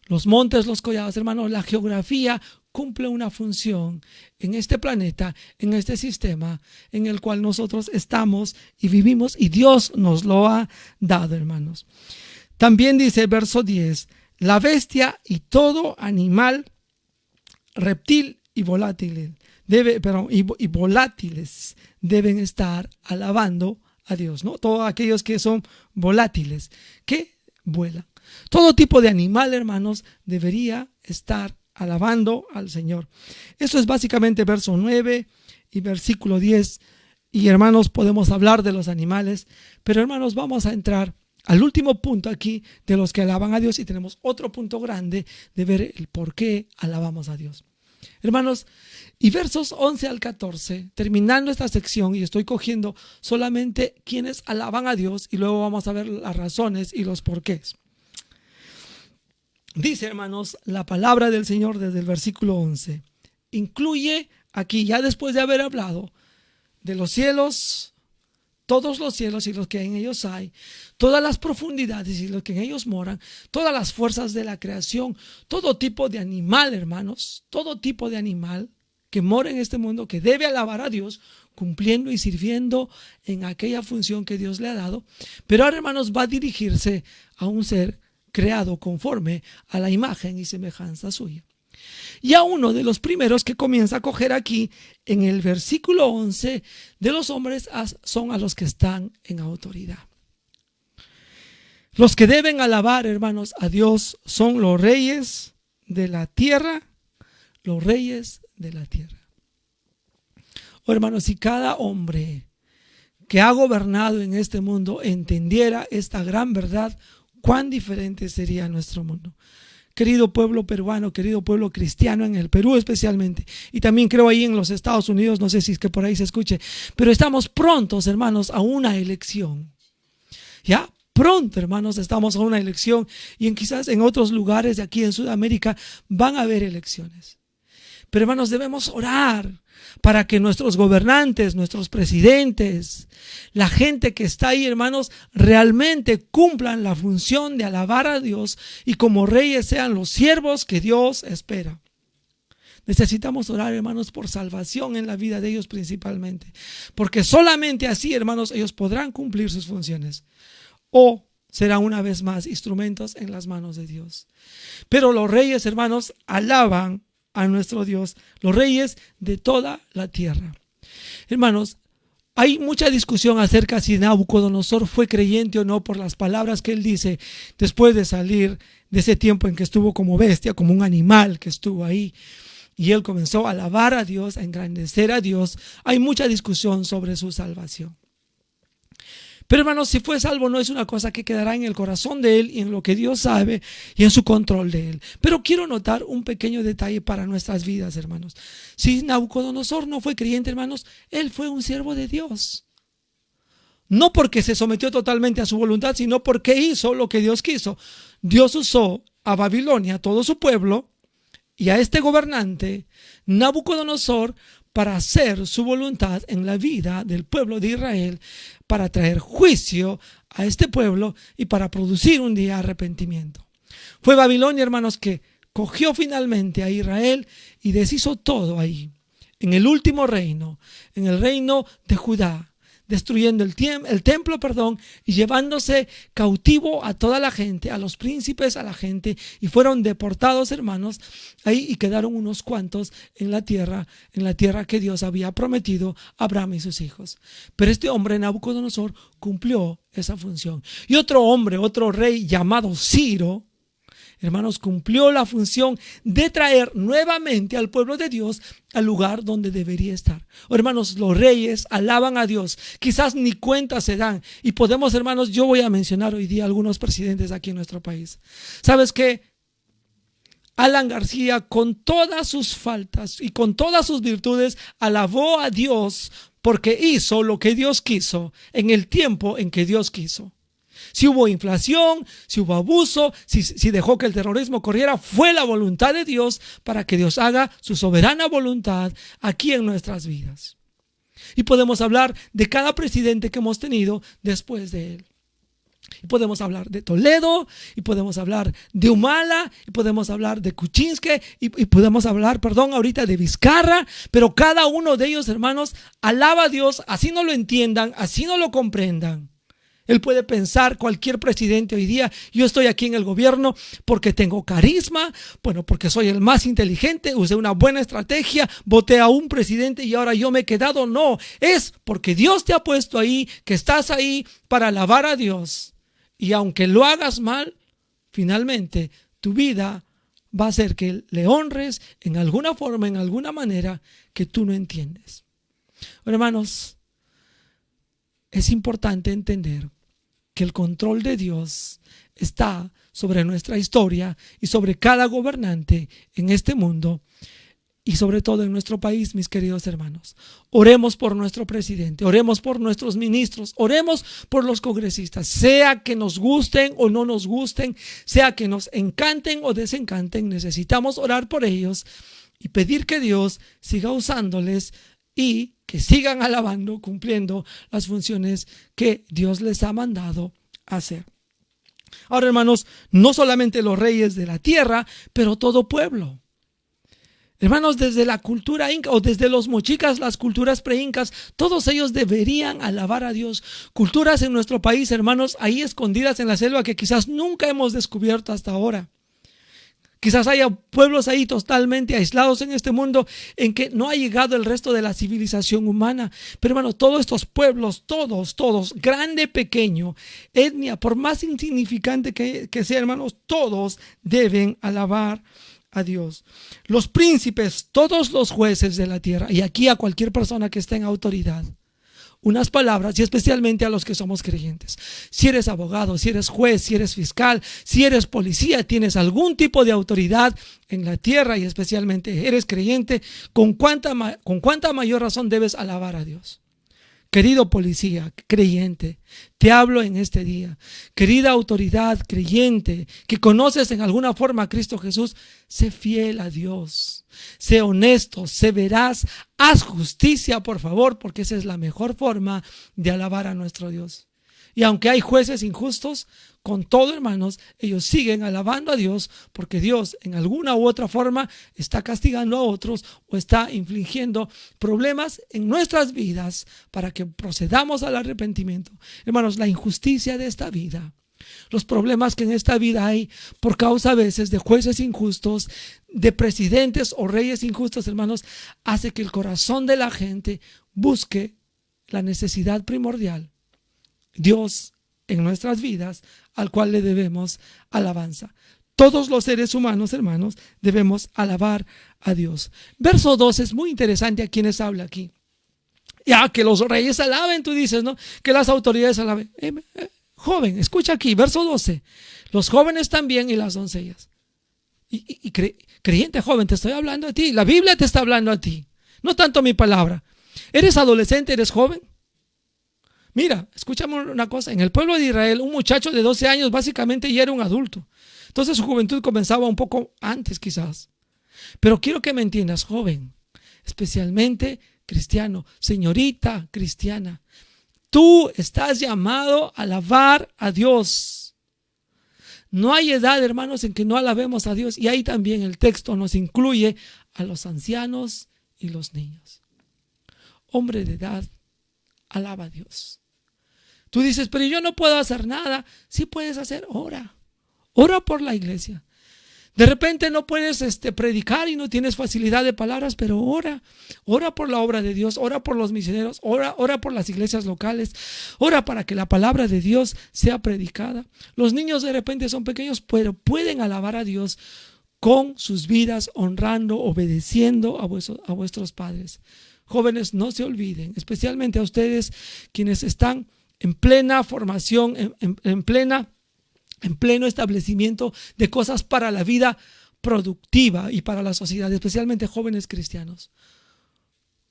Los montes, los collados, hermanos, la geografía cumple una función en este planeta, en este sistema en el cual nosotros estamos y vivimos, y Dios nos lo ha dado, hermanos. También dice el verso 10, la bestia y todo animal, reptil y volátiles deben estar alabando a Dios, ¿no? Todos aquellos que son volátiles, que vuelan. Todo tipo de animal, hermanos, debería estar alabando al Señor. Eso es básicamente verso 9 y versículo 10. Y hermanos, podemos hablar de los animales, pero hermanos, vamos a entrar al último punto aquí de los que alaban a Dios, y tenemos otro punto grande de ver el por qué alabamos a Dios. Hermanos, y versos 11 al 14, terminando esta sección, y estoy cogiendo solamente quienes alaban a Dios, y luego vamos a ver las razones y los porqués. Dice, hermanos, la palabra del Señor desde el versículo 11. Incluye aquí, ya después de haber hablado de los cielos, todos los cielos y los que en ellos hay, todas las profundidades y los que en ellos moran, todas las fuerzas de la creación, todo tipo de animal, hermanos, todo tipo de animal que mora en este mundo, que debe alabar a Dios, cumpliendo y sirviendo en aquella función que Dios le ha dado. Pero ahora, hermanos, va a dirigirse a un ser creado conforme a la imagen y semejanza suya. Y a uno de los primeros que comienza a coger aquí en el versículo 11 de los hombres son a los que están en autoridad. Los que deben alabar, hermanos, a Dios son los reyes de la tierra, los reyes de la tierra. Oh, hermanos, si cada hombre que ha gobernado en este mundo entendiera esta gran verdad, cuán diferente sería nuestro mundo. Querido pueblo peruano, querido pueblo cristiano en el Perú especialmente, y también creo ahí en los Estados Unidos, no sé si es que por ahí se escuche, pero estamos prontos, hermanos, a una elección. Ya pronto, hermanos, estamos a una elección, y quizás en otros lugares de aquí en Sudamérica van a haber elecciones. Pero, hermanos, debemos orar para que nuestros gobernantes, nuestros presidentes, la gente que está ahí, hermanos, realmente cumplan la función de alabar a Dios y como reyes sean los siervos que Dios espera. Necesitamos orar, hermanos, por salvación en la vida de ellos principalmente, porque solamente así, hermanos, ellos podrán cumplir sus funciones o serán una vez más instrumentos en las manos de Dios. Pero los reyes, hermanos, alaban a nuestro Dios, los reyes de toda la tierra. Hermanos, hay mucha discusión acerca si Nabucodonosor fue creyente o no por las palabras que él dice después de salir de ese tiempo en que estuvo como bestia, como un animal que estuvo ahí. Y él comenzó a alabar a Dios, a engrandecer a Dios. Hay mucha discusión sobre su salvación. Pero, hermanos, si fue salvo no es una cosa que quedará en el corazón de él y en lo que Dios sabe y en su control de él. Pero quiero notar un pequeño detalle para nuestras vidas, hermanos. Si Nabucodonosor no fue creyente, hermanos, él fue un siervo de Dios. No porque se sometió totalmente a su voluntad, sino porque hizo lo que Dios quiso. Dios usó a Babilonia, todo su pueblo, y a este gobernante, Nabucodonosor, para hacer su voluntad en la vida del pueblo de Israel, para traer juicio a este pueblo y para producir un día arrepentimiento. Fue Babilonia, hermanos, que cogió finalmente a Israel y deshizo todo ahí, en el último reino, en el reino de Judá, destruyendo el templo, y llevándose cautivo a toda la gente, a los príncipes, a la gente, y fueron deportados, hermanos, ahí, y quedaron unos cuantos en la tierra que Dios había prometido a Abraham y sus hijos. Pero este hombre, Nabucodonosor, cumplió esa función. Y otro rey llamado Ciro, hermanos, cumplió la función de traer nuevamente al pueblo de Dios al lugar donde debería estar. Hermanos, los reyes alaban a Dios, quizás ni cuenta se dan. Y podemos, hermanos, yo voy a mencionar hoy día algunos presidentes aquí en nuestro país. ¿Sabes qué? Alan García, con todas sus faltas y con todas sus virtudes, alabó a Dios porque hizo lo que Dios quiso en el tiempo en que Dios quiso. Si hubo inflación, si hubo abuso, si dejó que el terrorismo corriera, fue la voluntad de Dios para que Dios haga su soberana voluntad aquí en nuestras vidas. Y podemos hablar de cada presidente que hemos tenido después de él. Y podemos hablar de Toledo, y podemos hablar de Humala, y podemos hablar de Kuczynski, y podemos hablar, ahorita de Vizcarra, pero cada uno de ellos, hermanos, alaba a Dios, así no lo entiendan, así no lo comprendan. Él puede pensar, cualquier presidente hoy día, yo estoy aquí en el gobierno porque tengo carisma, porque soy el más inteligente, usé una buena estrategia, voté a un presidente y ahora yo me he quedado. No, es porque Dios te ha puesto ahí, que estás ahí para alabar a Dios. Y aunque lo hagas mal, finalmente tu vida va a ser que le honres en alguna forma, en alguna manera que tú no entiendes. Hermanos, es importante entender que el control de Dios está sobre nuestra historia y sobre cada gobernante en este mundo y sobre todo en nuestro país, mis queridos hermanos. Oremos por nuestro presidente, oremos por nuestros ministros, oremos por los congresistas, sea que nos gusten o no nos gusten, sea que nos encanten o desencanten, necesitamos orar por ellos y pedir que Dios siga usándoles y que sigan alabando, cumpliendo las funciones que Dios les ha mandado hacer. Ahora, hermanos, no solamente los reyes de la tierra, pero todo pueblo. Hermanos, desde la cultura inca o desde los mochicas, las culturas preincas, todos ellos deberían alabar a Dios. Culturas en nuestro país, hermanos, ahí escondidas en la selva que quizás nunca hemos descubierto hasta ahora. Quizás haya pueblos ahí totalmente aislados en este mundo en que no ha llegado el resto de la civilización humana. Pero hermanos, todos estos pueblos, todos, grande, pequeño, etnia, por más insignificante que sea, hermanos, todos deben alabar a Dios. Los príncipes, todos los jueces de la tierra, y aquí a cualquier persona que esté en autoridad, unas palabras, y especialmente a los que somos creyentes. Si eres abogado, si eres juez, si eres fiscal, si eres policía, tienes algún tipo de autoridad en la tierra y especialmente eres creyente, con cuánta mayor razón debes alabar a Dios. Querido policía, creyente, te hablo en este día. Querida autoridad creyente, que conoces en alguna forma a Cristo Jesús, sé fiel a Dios, sé honesto, sé veraz, haz justicia, por favor, porque esa es la mejor forma de alabar a nuestro Dios. Y aunque hay jueces injustos, con todo, hermanos, ellos siguen alabando a Dios porque Dios en alguna u otra forma está castigando a otros o está infligiendo problemas en nuestras vidas para que procedamos al arrepentimiento. Hermanos, la injusticia de esta vida, los problemas que en esta vida hay por causa a veces de jueces injustos, de presidentes o reyes injustos, hermanos, hace que el corazón de la gente busque la necesidad primordial, Dios en nuestras vidas, al cual le debemos alabanza. Todos los seres humanos, hermanos, debemos alabar a Dios. Verso 2 es muy interesante a quienes habla aquí. Ya que los reyes alaben, tú dices, ¿no? Que las autoridades alaben. Joven, escucha aquí, verso 12. Los jóvenes también y las doncellas. Creyente joven, te estoy hablando a ti. La Biblia te está hablando a ti. No tanto mi palabra. ¿Eres adolescente? ¿Eres joven? Mira, escúchame una cosa, en el pueblo de Israel un muchacho de 12 años básicamente ya era un adulto. Entonces su juventud comenzaba un poco antes quizás. Pero quiero que me entiendas, joven. especialmente cristiano, señorita cristiana. Tú estás llamado a alabar a Dios. No hay edad, hermanos, en que no alabemos a Dios. Y ahí también el texto nos incluye a los ancianos y los niños. Hombre de edad, alaba a Dios. Tú dices, pero yo no puedo hacer nada. Sí puedes hacer, ora. Ora por la iglesia. De repente no puedes predicar y no tienes facilidad de palabras, pero ora. Ora por la obra de Dios, ora por los misioneros, ora por las iglesias locales, ora para que la palabra de Dios sea predicada. Los niños de repente son pequeños, pero pueden alabar a Dios con sus vidas, honrando, obedeciendo a vuestros padres. Jóvenes, no se olviden, especialmente a ustedes quienes están en plena formación, en pleno establecimiento de cosas para la vida productiva y para la sociedad, especialmente jóvenes cristianos.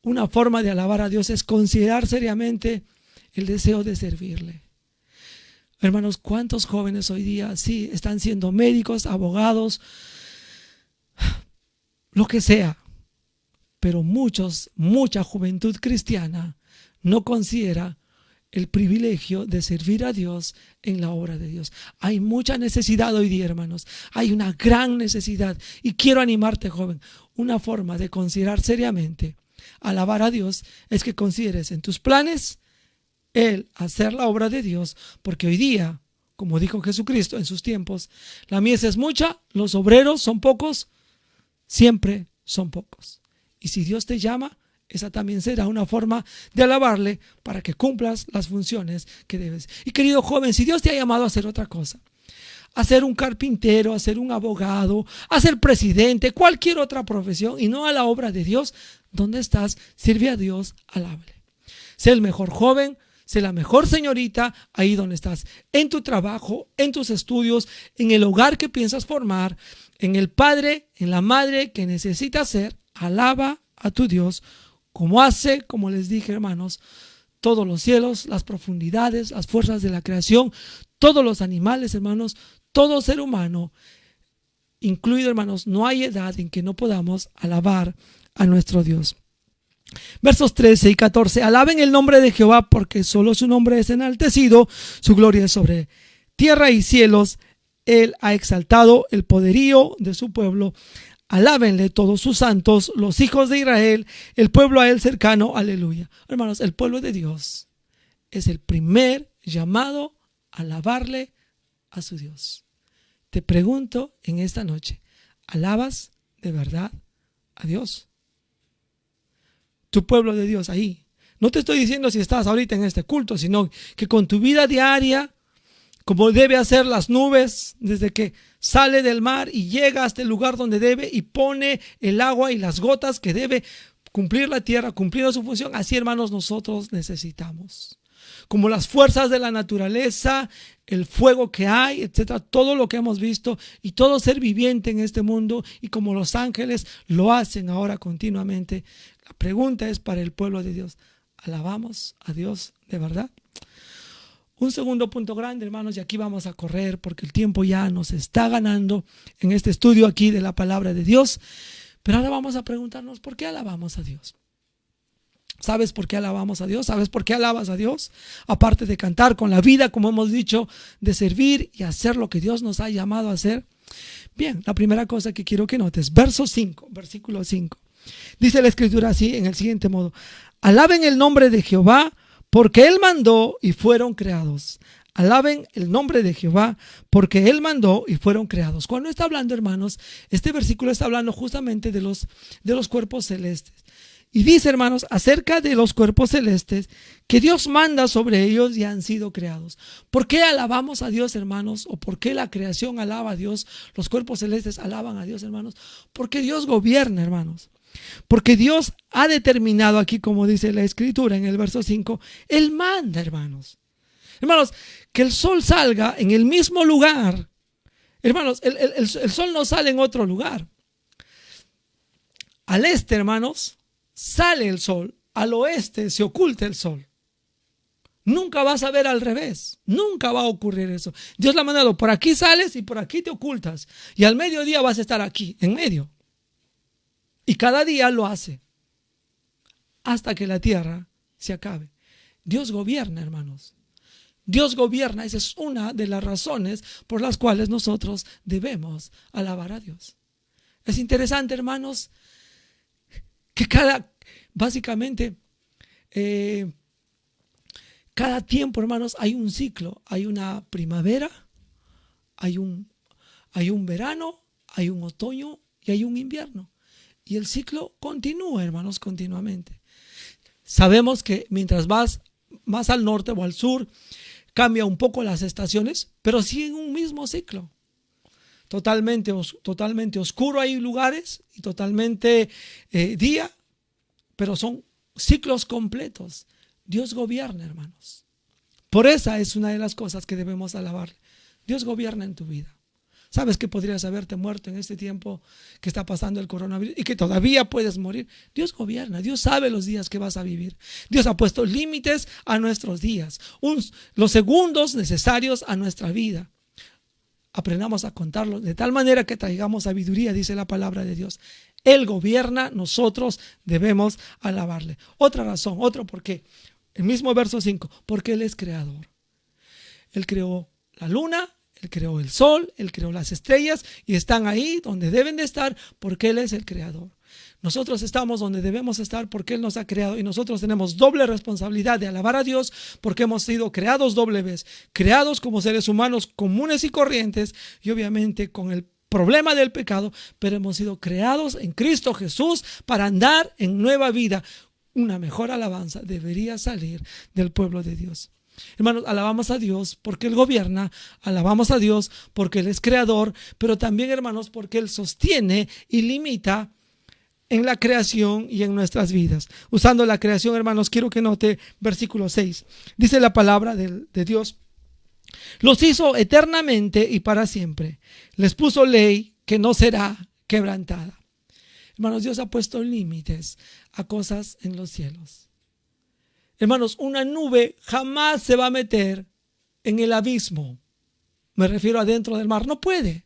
Una forma de alabar a Dios es considerar seriamente el deseo de servirle. Hermanos, ¿cuántos jóvenes hoy día sí están siendo médicos, abogados, lo que sea? Pero mucha juventud cristiana no considera el privilegio de servir a Dios en la obra de Dios. Hay mucha necesidad hoy día, hermanos. Hay una gran necesidad. Y quiero animarte, joven. Una forma de considerar seriamente alabar a Dios es que consideres en tus planes el hacer la obra de Dios. Porque hoy día, como dijo Jesucristo en sus tiempos, la mies es mucha, los obreros son pocos, siempre son pocos. Y si Dios te llama, esa también será una forma de alabarle para que cumplas las funciones que debes. Y querido joven, si Dios te ha llamado a hacer otra cosa, a ser un carpintero, a ser un abogado, a ser presidente, cualquier otra profesión y no a la obra de Dios, ¿dónde estás? Sirve a Dios, alábale. Sé el mejor joven, sé la mejor señorita ahí donde estás, en tu trabajo, en tus estudios, en el hogar que piensas formar, en el padre, en la madre que necesitas ser. Alaba a tu Dios como hace, como les dije, hermanos, todos los cielos, las profundidades, las fuerzas de la creación, todos los animales, hermanos, todo ser humano, incluido, hermanos, no hay edad en que no podamos alabar a nuestro Dios. Versos 13 y 14. Alaben el nombre de Jehová, porque solo su nombre es enaltecido, su gloria es sobre tierra y cielos. Él ha exaltado el poderío de su pueblo. Alábenle todos sus santos, los hijos de Israel, el pueblo a él cercano, aleluya. Hermanos, el pueblo de Dios es el primer llamado a alabarle a su Dios. Te pregunto en esta noche, ¿alabas de verdad a Dios? Tu pueblo de Dios ahí. No te estoy diciendo si estás ahorita en este culto, sino que con tu vida diaria, como debe hacer las nubes, desde que sale del mar y llega hasta el lugar donde debe y pone el agua y las gotas que debe cumplir la tierra, cumpliendo su función. Así, hermanos, nosotros necesitamos. Como las fuerzas de la naturaleza, el fuego que hay, etcétera, todo lo que hemos visto y todo ser viviente en este mundo, y como los ángeles lo hacen ahora continuamente. La pregunta es para el pueblo de Dios: ¿alabamos a Dios de verdad? Un segundo punto grande, hermanos, y aquí vamos a correr porque el tiempo ya nos está ganando en este estudio aquí de la palabra de Dios. Pero ahora vamos a preguntarnos, ¿por qué alabamos a Dios? ¿Sabes por qué alabamos a Dios? ¿Sabes por qué alabas a Dios? Aparte de cantar con la vida, como hemos dicho, de servir y hacer lo que Dios nos ha llamado a hacer. Bien, la primera cosa que quiero que notes, versículo 5. Dice la escritura así, en el siguiente modo: alaben el nombre de Jehová, porque Él mandó y fueron creados. Alaben el nombre de Jehová, porque Él mandó y fueron creados. Cuando está hablando, hermanos, este versículo está hablando justamente de los cuerpos celestes. Y dice, hermanos, acerca de los cuerpos celestes, que Dios manda sobre ellos y han sido creados. ¿Por qué alabamos a Dios, hermanos? ¿O por qué la creación alaba a Dios? Los cuerpos celestes alaban a Dios, hermanos. Porque Dios gobierna, hermanos. Porque Dios ha determinado aquí, como dice la escritura en el verso 5, Él manda, hermanos. Hermanos, que el sol salga en el mismo lugar. Hermanos, el sol no sale en otro lugar. Al este, hermanos, sale el sol. Al oeste se oculta el sol. Nunca vas a ver al revés. Nunca va a ocurrir eso. Dios lo ha mandado. Por aquí sales y por aquí te ocultas. Y al mediodía vas a estar aquí, en medio. Y cada día lo hace. hasta que la tierra se acabe. Dios gobierna, hermanos. Dios gobierna. Esa es una de las razones por las cuales nosotros debemos alabar a Dios. Es interesante, hermanos, que básicamente, cada tiempo, hermanos, hay un ciclo. Hay una primavera, hay un verano, hay un otoño y hay un invierno. Y el ciclo continúa, hermanos, continuamente. Sabemos que mientras vas más al norte o al sur, cambia un poco las estaciones, pero siguen un mismo ciclo. Totalmente oscuro hay lugares y totalmente día, pero son ciclos completos. Dios gobierna, hermanos. Por esa es una de las cosas que debemos alabarle. Dios gobierna en tu vida. Sabes que podrías haberte muerto en este tiempo que está pasando el coronavirus y que todavía puedes morir. Dios gobierna, Dios sabe los días que vas a vivir. Dios ha puesto límites a nuestros días, los segundos necesarios a nuestra vida. Aprendamos a contarlos de tal manera que traigamos sabiduría, dice la palabra de Dios. Él gobierna, nosotros debemos alabarle. Otra razón, otro por qué. El mismo verso 5, porque Él es creador. Él creó la luna, Él creó el sol, Él creó las estrellas y están ahí donde deben de estar porque Él es el creador. Nosotros estamos donde debemos estar porque Él nos ha creado y nosotros tenemos doble responsabilidad de alabar a Dios porque hemos sido creados doble vez, creados como seres humanos comunes y corrientes y obviamente con el problema del pecado, pero hemos sido creados en Cristo Jesús para andar en nueva vida. Una mejor alabanza debería salir del pueblo de Dios. Hermanos, alabamos a Dios porque Él gobierna, alabamos a Dios porque Él es creador, pero también, hermanos, porque Él sostiene y limita en la creación y en nuestras vidas. Usando la creación, hermanos, quiero que note versículo 6. Dice la palabra de Dios: los hizo eternamente y para siempre. Les puso ley que no será quebrantada. Hermanos, Dios ha puesto límites a cosas en los cielos. Hermanos, una nube jamás se va a meter en el abismo. Me refiero adentro del mar. No puede.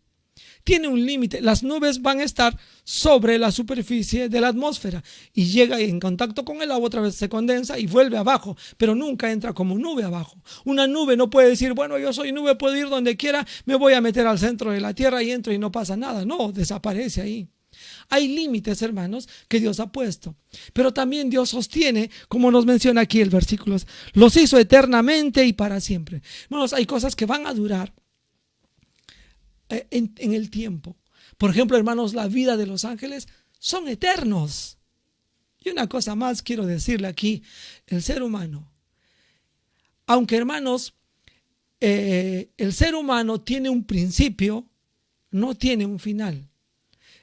Tiene un límite. Las nubes van a estar sobre la superficie de la atmósfera y llega en contacto con el agua, otra vez se condensa y vuelve abajo, pero nunca entra como nube abajo. Una nube no puede decir, bueno, yo soy nube, puedo ir donde quiera, me voy a meter al centro de la tierra y entro y no pasa nada. No, desaparece ahí. Hay límites, hermanos, que Dios ha puesto. Pero también Dios sostiene, como nos menciona aquí el versículo, los hizo eternamente y para siempre. Hermanos, hay cosas que van a durar en el tiempo. Por ejemplo, hermanos, la vida de los ángeles son eternos. Y una cosa más quiero decirle aquí, el ser humano. Aunque, hermanos, el ser humano tiene un principio, no tiene un final.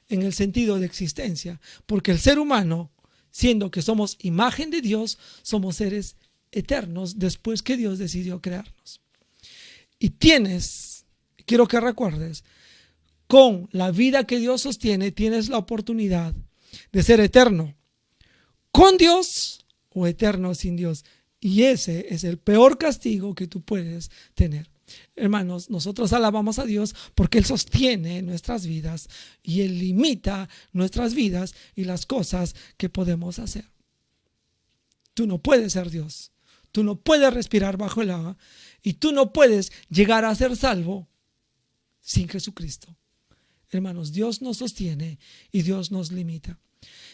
En el sentido de existencia, porque el ser humano, siendo que somos imagen de Dios, somos seres eternos después que Dios decidió crearnos. Y quiero que recuerdes, con la vida que Dios sostiene, tienes la oportunidad de ser eterno con Dios o eterno sin Dios. Y ese es el peor castigo que tú puedes tener. Hermanos, nosotros alabamos a Dios porque Él sostiene nuestras vidas y Él limita nuestras vidas y las cosas que podemos hacer. Tú no puedes ser Dios, tú no puedes respirar bajo el agua y tú no puedes llegar a ser salvo sin Jesucristo. Hermanos, Dios nos sostiene y Dios nos limita.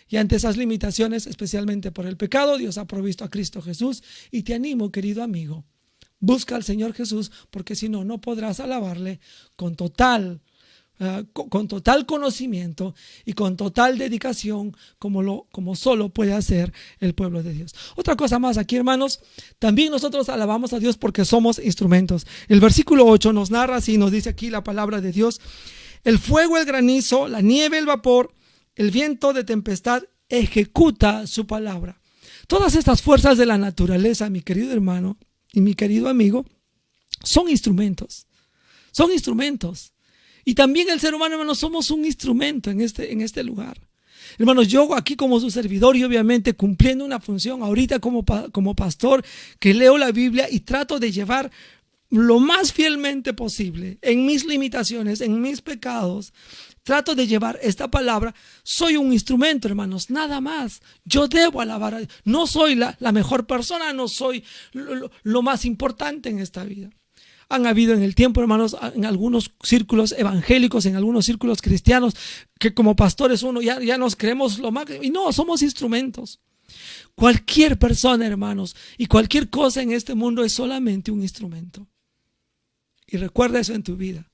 Y ante esas limitaciones, especialmente por el pecado, Dios ha provisto a Cristo Jesús y te animo, querido amigo, busca al Señor Jesús, porque si no, no podrás alabarle con total conocimiento y con total dedicación como solo puede hacer el pueblo de Dios. Otra cosa más aquí, hermanos, también nosotros alabamos a Dios porque somos instrumentos. El versículo 8 nos narra así, nos dice aquí la palabra de Dios: el fuego, el granizo, la nieve, el vapor, el viento de tempestad ejecuta su palabra. Todas estas fuerzas de la naturaleza, mi querido hermano y mi querido amigo, son instrumentos. Son instrumentos. Y también el ser humano, hermanos, somos un instrumento en este lugar. Hermanos, yo aquí como su servidor y obviamente cumpliendo una función ahorita como pastor, que leo la Biblia y trato de llevar lo más fielmente posible en mis limitaciones, en mis pecados, trato de llevar esta palabra, soy un instrumento, hermanos, nada más. Yo debo alabar a Dios. No soy la mejor persona, no soy lo más importante en esta vida. Han habido en el tiempo, hermanos, en algunos círculos evangélicos, en algunos círculos cristianos, que como pastores uno ya nos creemos lo máximo. Y no, somos instrumentos. Cualquier persona, hermanos, y cualquier cosa en este mundo es solamente un instrumento. Y recuerda eso en tu vida.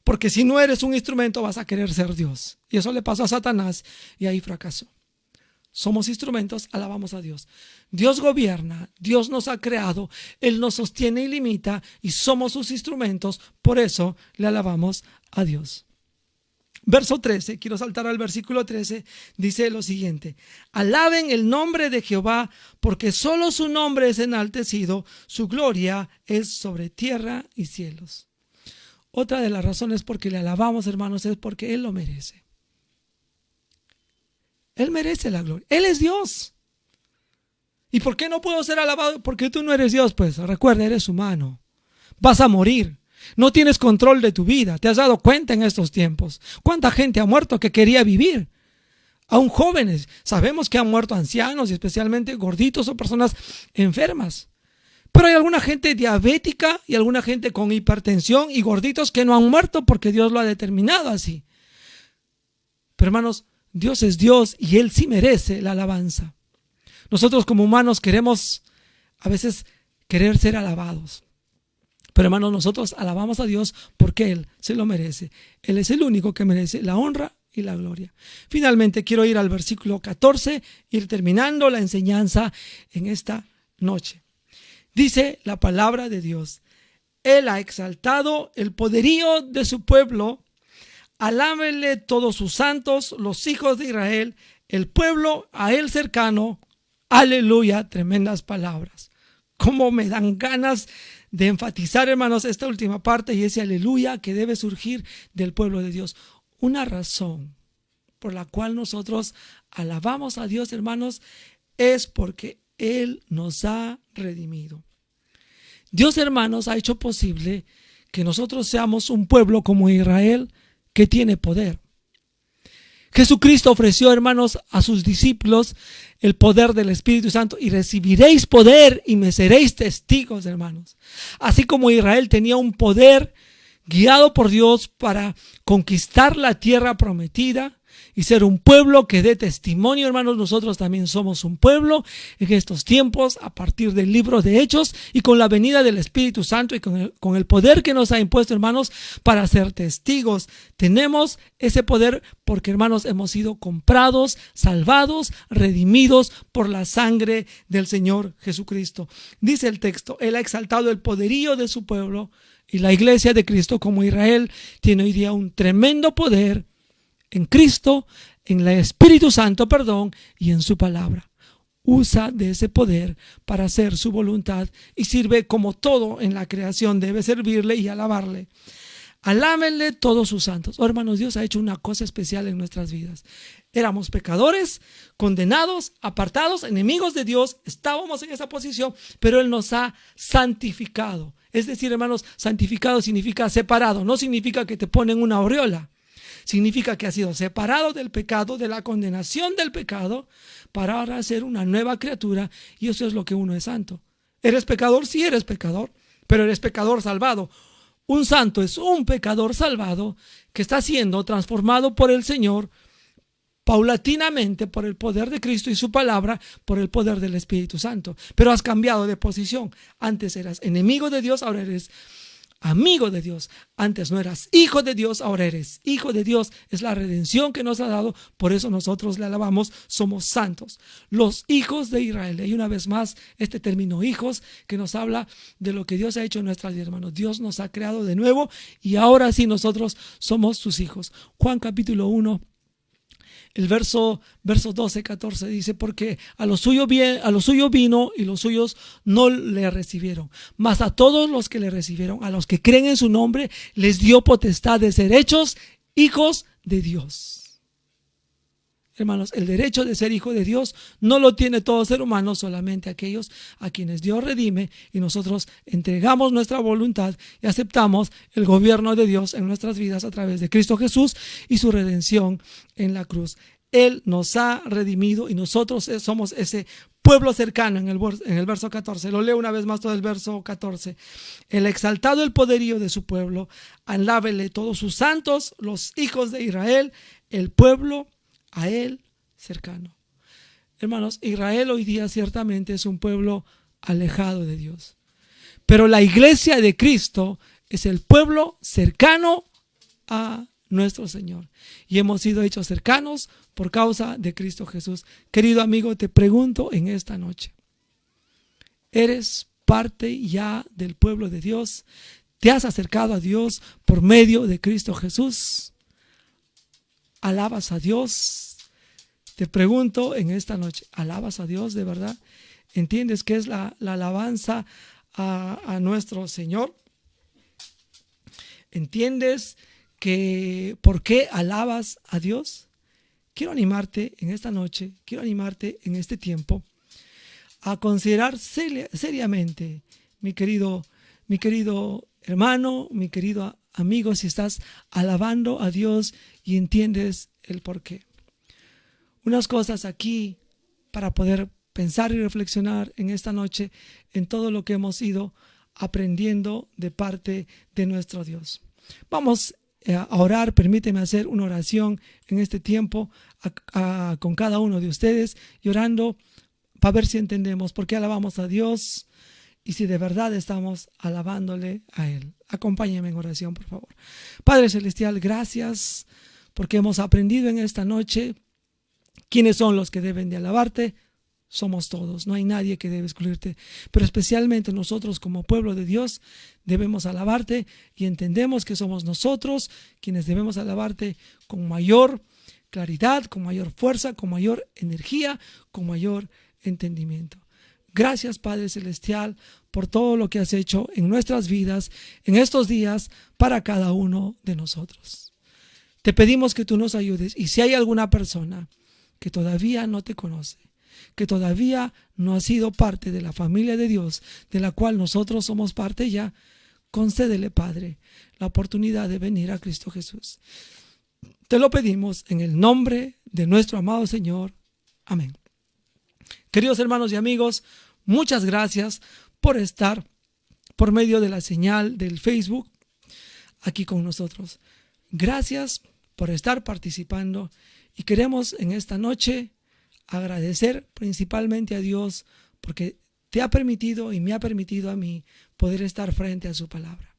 Porque si no eres un instrumento vas a querer ser Dios. Y eso le pasó a Satanás y ahí fracasó. Somos instrumentos, alabamos a Dios. Dios gobierna, Dios nos ha creado, Él nos sostiene y limita y somos sus instrumentos, por eso le alabamos a Dios. Verso 13, quiero saltar al versículo 13, dice lo siguiente: alaben el nombre de Jehová, porque solo su nombre es enaltecido, su gloria es sobre tierra y cielos. Otra de las razones por que le alabamos, hermanos, es porque Él lo merece. Él merece la gloria. Él es Dios. ¿Y por qué no puedo ser alabado? Porque tú no eres Dios. Pues recuerda, eres humano. Vas a morir. No tienes control de tu vida. ¿Te has dado cuenta en estos tiempos? ¿Cuánta gente ha muerto que quería vivir? Aún jóvenes. Sabemos que han muerto ancianos y especialmente gorditos o personas enfermas. Pero hay alguna gente diabética y alguna gente con hipertensión y gorditos que no han muerto porque Dios lo ha determinado así. Pero hermanos, Dios es Dios y Él sí merece la alabanza. Nosotros como humanos queremos a veces querer ser alabados. Pero hermanos, nosotros alabamos a Dios porque Él se lo merece. Él es el único que merece la honra y la gloria. Finalmente quiero ir al versículo 14, ir terminando la enseñanza en esta noche. Dice la palabra de Dios: Él ha exaltado el poderío de su pueblo. Alábenle todos sus santos, los hijos de Israel, el pueblo a Él cercano. Aleluya, tremendas palabras. Cómo me dan ganas de enfatizar, hermanos, esta última parte y ese aleluya que debe surgir del pueblo de Dios. Una razón por la cual nosotros alabamos a Dios, hermanos, es porque Él nos ha redimido. Dios, hermanos, ha hecho posible que nosotros seamos un pueblo como Israel que tiene poder. Jesucristo ofreció, hermanos, a sus discípulos el poder del Espíritu Santo: y recibiréis poder y me seréis testigos, hermanos. Así como Israel tenía un poder guiado por Dios para conquistar la tierra prometida y ser un pueblo que dé testimonio, hermanos, nosotros también somos un pueblo en estos tiempos a partir del libro de Hechos y con la venida del Espíritu Santo y con el poder que nos ha impuesto, hermanos, para ser testigos. Tenemos ese poder porque, hermanos, hemos sido comprados, salvados, redimidos por la sangre del Señor Jesucristo. Dice el texto: Él ha exaltado el poderío de su pueblo. Y la iglesia de Cristo como Israel tiene hoy día un tremendo poder en Cristo, en el Espíritu Santo, y en su palabra. Usa de ese poder para hacer su voluntad y sirve como todo en la creación. Debe servirle y alabarle. Alámenle todos sus santos. Oh, hermanos, Dios ha hecho una cosa especial en nuestras vidas. Éramos pecadores, condenados, apartados, enemigos de Dios. Estábamos en esa posición, pero Él nos ha santificado. Es decir, hermanos, santificado significa separado. No significa que te ponen una aureola. Significa que has sido separado del pecado, de la condenación del pecado, para ahora ser una nueva criatura. Y eso es lo que uno es santo. ¿Eres pecador? Sí, eres pecador, pero eres pecador salvado. Un santo es un pecador salvado que está siendo transformado por el Señor paulatinamente por el poder de Cristo y su palabra, por el poder del Espíritu Santo. Pero has cambiado de posición. Antes eras enemigo de Dios, ahora eres amigo de Dios. Antes no eras hijo de Dios, ahora eres hijo de Dios. Es la redención que nos ha dado. Por eso nosotros le alabamos. Somos santos, los hijos de Israel. Y una vez más, este término hijos que nos habla de lo que Dios ha hecho en nuestras vidas, hermanos. Dios nos ha creado de nuevo y ahora sí nosotros somos sus hijos. Juan capítulo 1. El verso 12, 14 dice: porque a lo suyo vino y los suyos no le recibieron. Mas a todos los que le recibieron, a los que creen en su nombre, les dio potestad de ser hechos hijos de Dios. Hermanos, el derecho de ser hijo de Dios no lo tiene todo ser humano, solamente aquellos a quienes Dios redime y nosotros entregamos nuestra voluntad y aceptamos el gobierno de Dios en nuestras vidas a través de Cristo Jesús y su redención en la cruz. Él nos ha redimido y nosotros somos ese pueblo cercano en el verso 14. Lo leo una vez más todo el verso 14. El exaltado el poderío de su pueblo, alábele todos sus santos, los hijos de Israel, el pueblo a él cercano. Hermanos, Israel hoy día ciertamente es un pueblo alejado de Dios, pero la iglesia de Cristo es el pueblo cercano a nuestro Señor y hemos sido hechos cercanos por causa de Cristo Jesús. Querido amigo, te pregunto en esta noche, ¿eres parte ya del pueblo de Dios? ¿Te has acercado a Dios por medio de Cristo Jesús? ¿Alabas a Dios? Te pregunto en esta noche, ¿alabas a Dios de verdad? ¿Entiendes qué es la alabanza a nuestro Señor? ¿Entiendes que por qué alabas a Dios? Quiero animarte en esta noche, quiero animarte en este tiempo a considerar seriamente, mi querido hermano, mi querido amigo, si estás alabando a Dios y entiendes el por qué. Unas cosas aquí para poder pensar y reflexionar en esta noche en todo lo que hemos ido aprendiendo de parte de nuestro Dios. Vamos a orar, permíteme hacer una oración en este tiempo con cada uno de ustedes y orando para ver si entendemos por qué alabamos a Dios y si de verdad estamos alabándole a Él. Acompáñenme en oración, por favor. Padre Celestial, gracias porque hemos aprendido en esta noche quiénes son los que deben de alabarte. Somos todos, no hay nadie que debe excluirte, pero especialmente nosotros como pueblo de Dios debemos alabarte y entendemos que somos nosotros quienes debemos alabarte con mayor claridad, con mayor fuerza, con mayor energía, con mayor entendimiento. Gracias, Padre Celestial, por todo lo que has hecho en nuestras vidas en estos días para cada uno de nosotros. Te pedimos que tú nos ayudes y si hay alguna persona que todavía no te conoce, que todavía no ha sido parte de la familia de Dios, de la cual nosotros somos parte ya, concédele, Padre, la oportunidad de venir a Cristo Jesús. Te lo pedimos en el nombre de nuestro amado Señor. Amén. Queridos hermanos y amigos, muchas gracias por estar por medio de la señal del Facebook aquí con nosotros. Gracias por estar participando y queremos en esta noche agradecer principalmente a Dios porque te ha permitido y me ha permitido a mí poder estar frente a su palabra.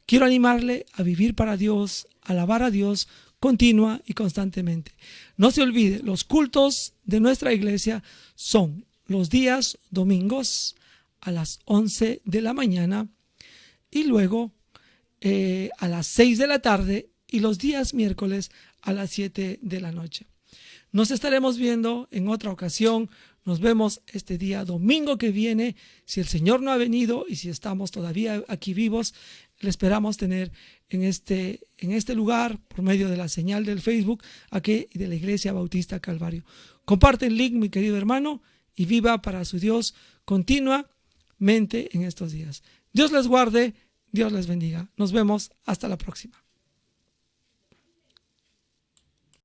Quiero animarle a vivir para Dios, alabar a Dios continua y constantemente. No se olvide, los cultos de nuestra iglesia son los días domingos a las 11 de la mañana y luego a las 6 de la tarde y los días miércoles a las 7 de la noche. Nos estaremos viendo en otra ocasión. Nos vemos este día domingo que viene. Si el Señor no ha venido y si estamos todavía aquí vivos, le esperamos tener en este lugar por medio de la señal del Facebook aquí de la Iglesia Bautista Calvario. Comparte el link, mi querido hermano, y viva para su Dios continuamente en estos días. Dios les guarde, Dios les bendiga. Nos vemos hasta la próxima.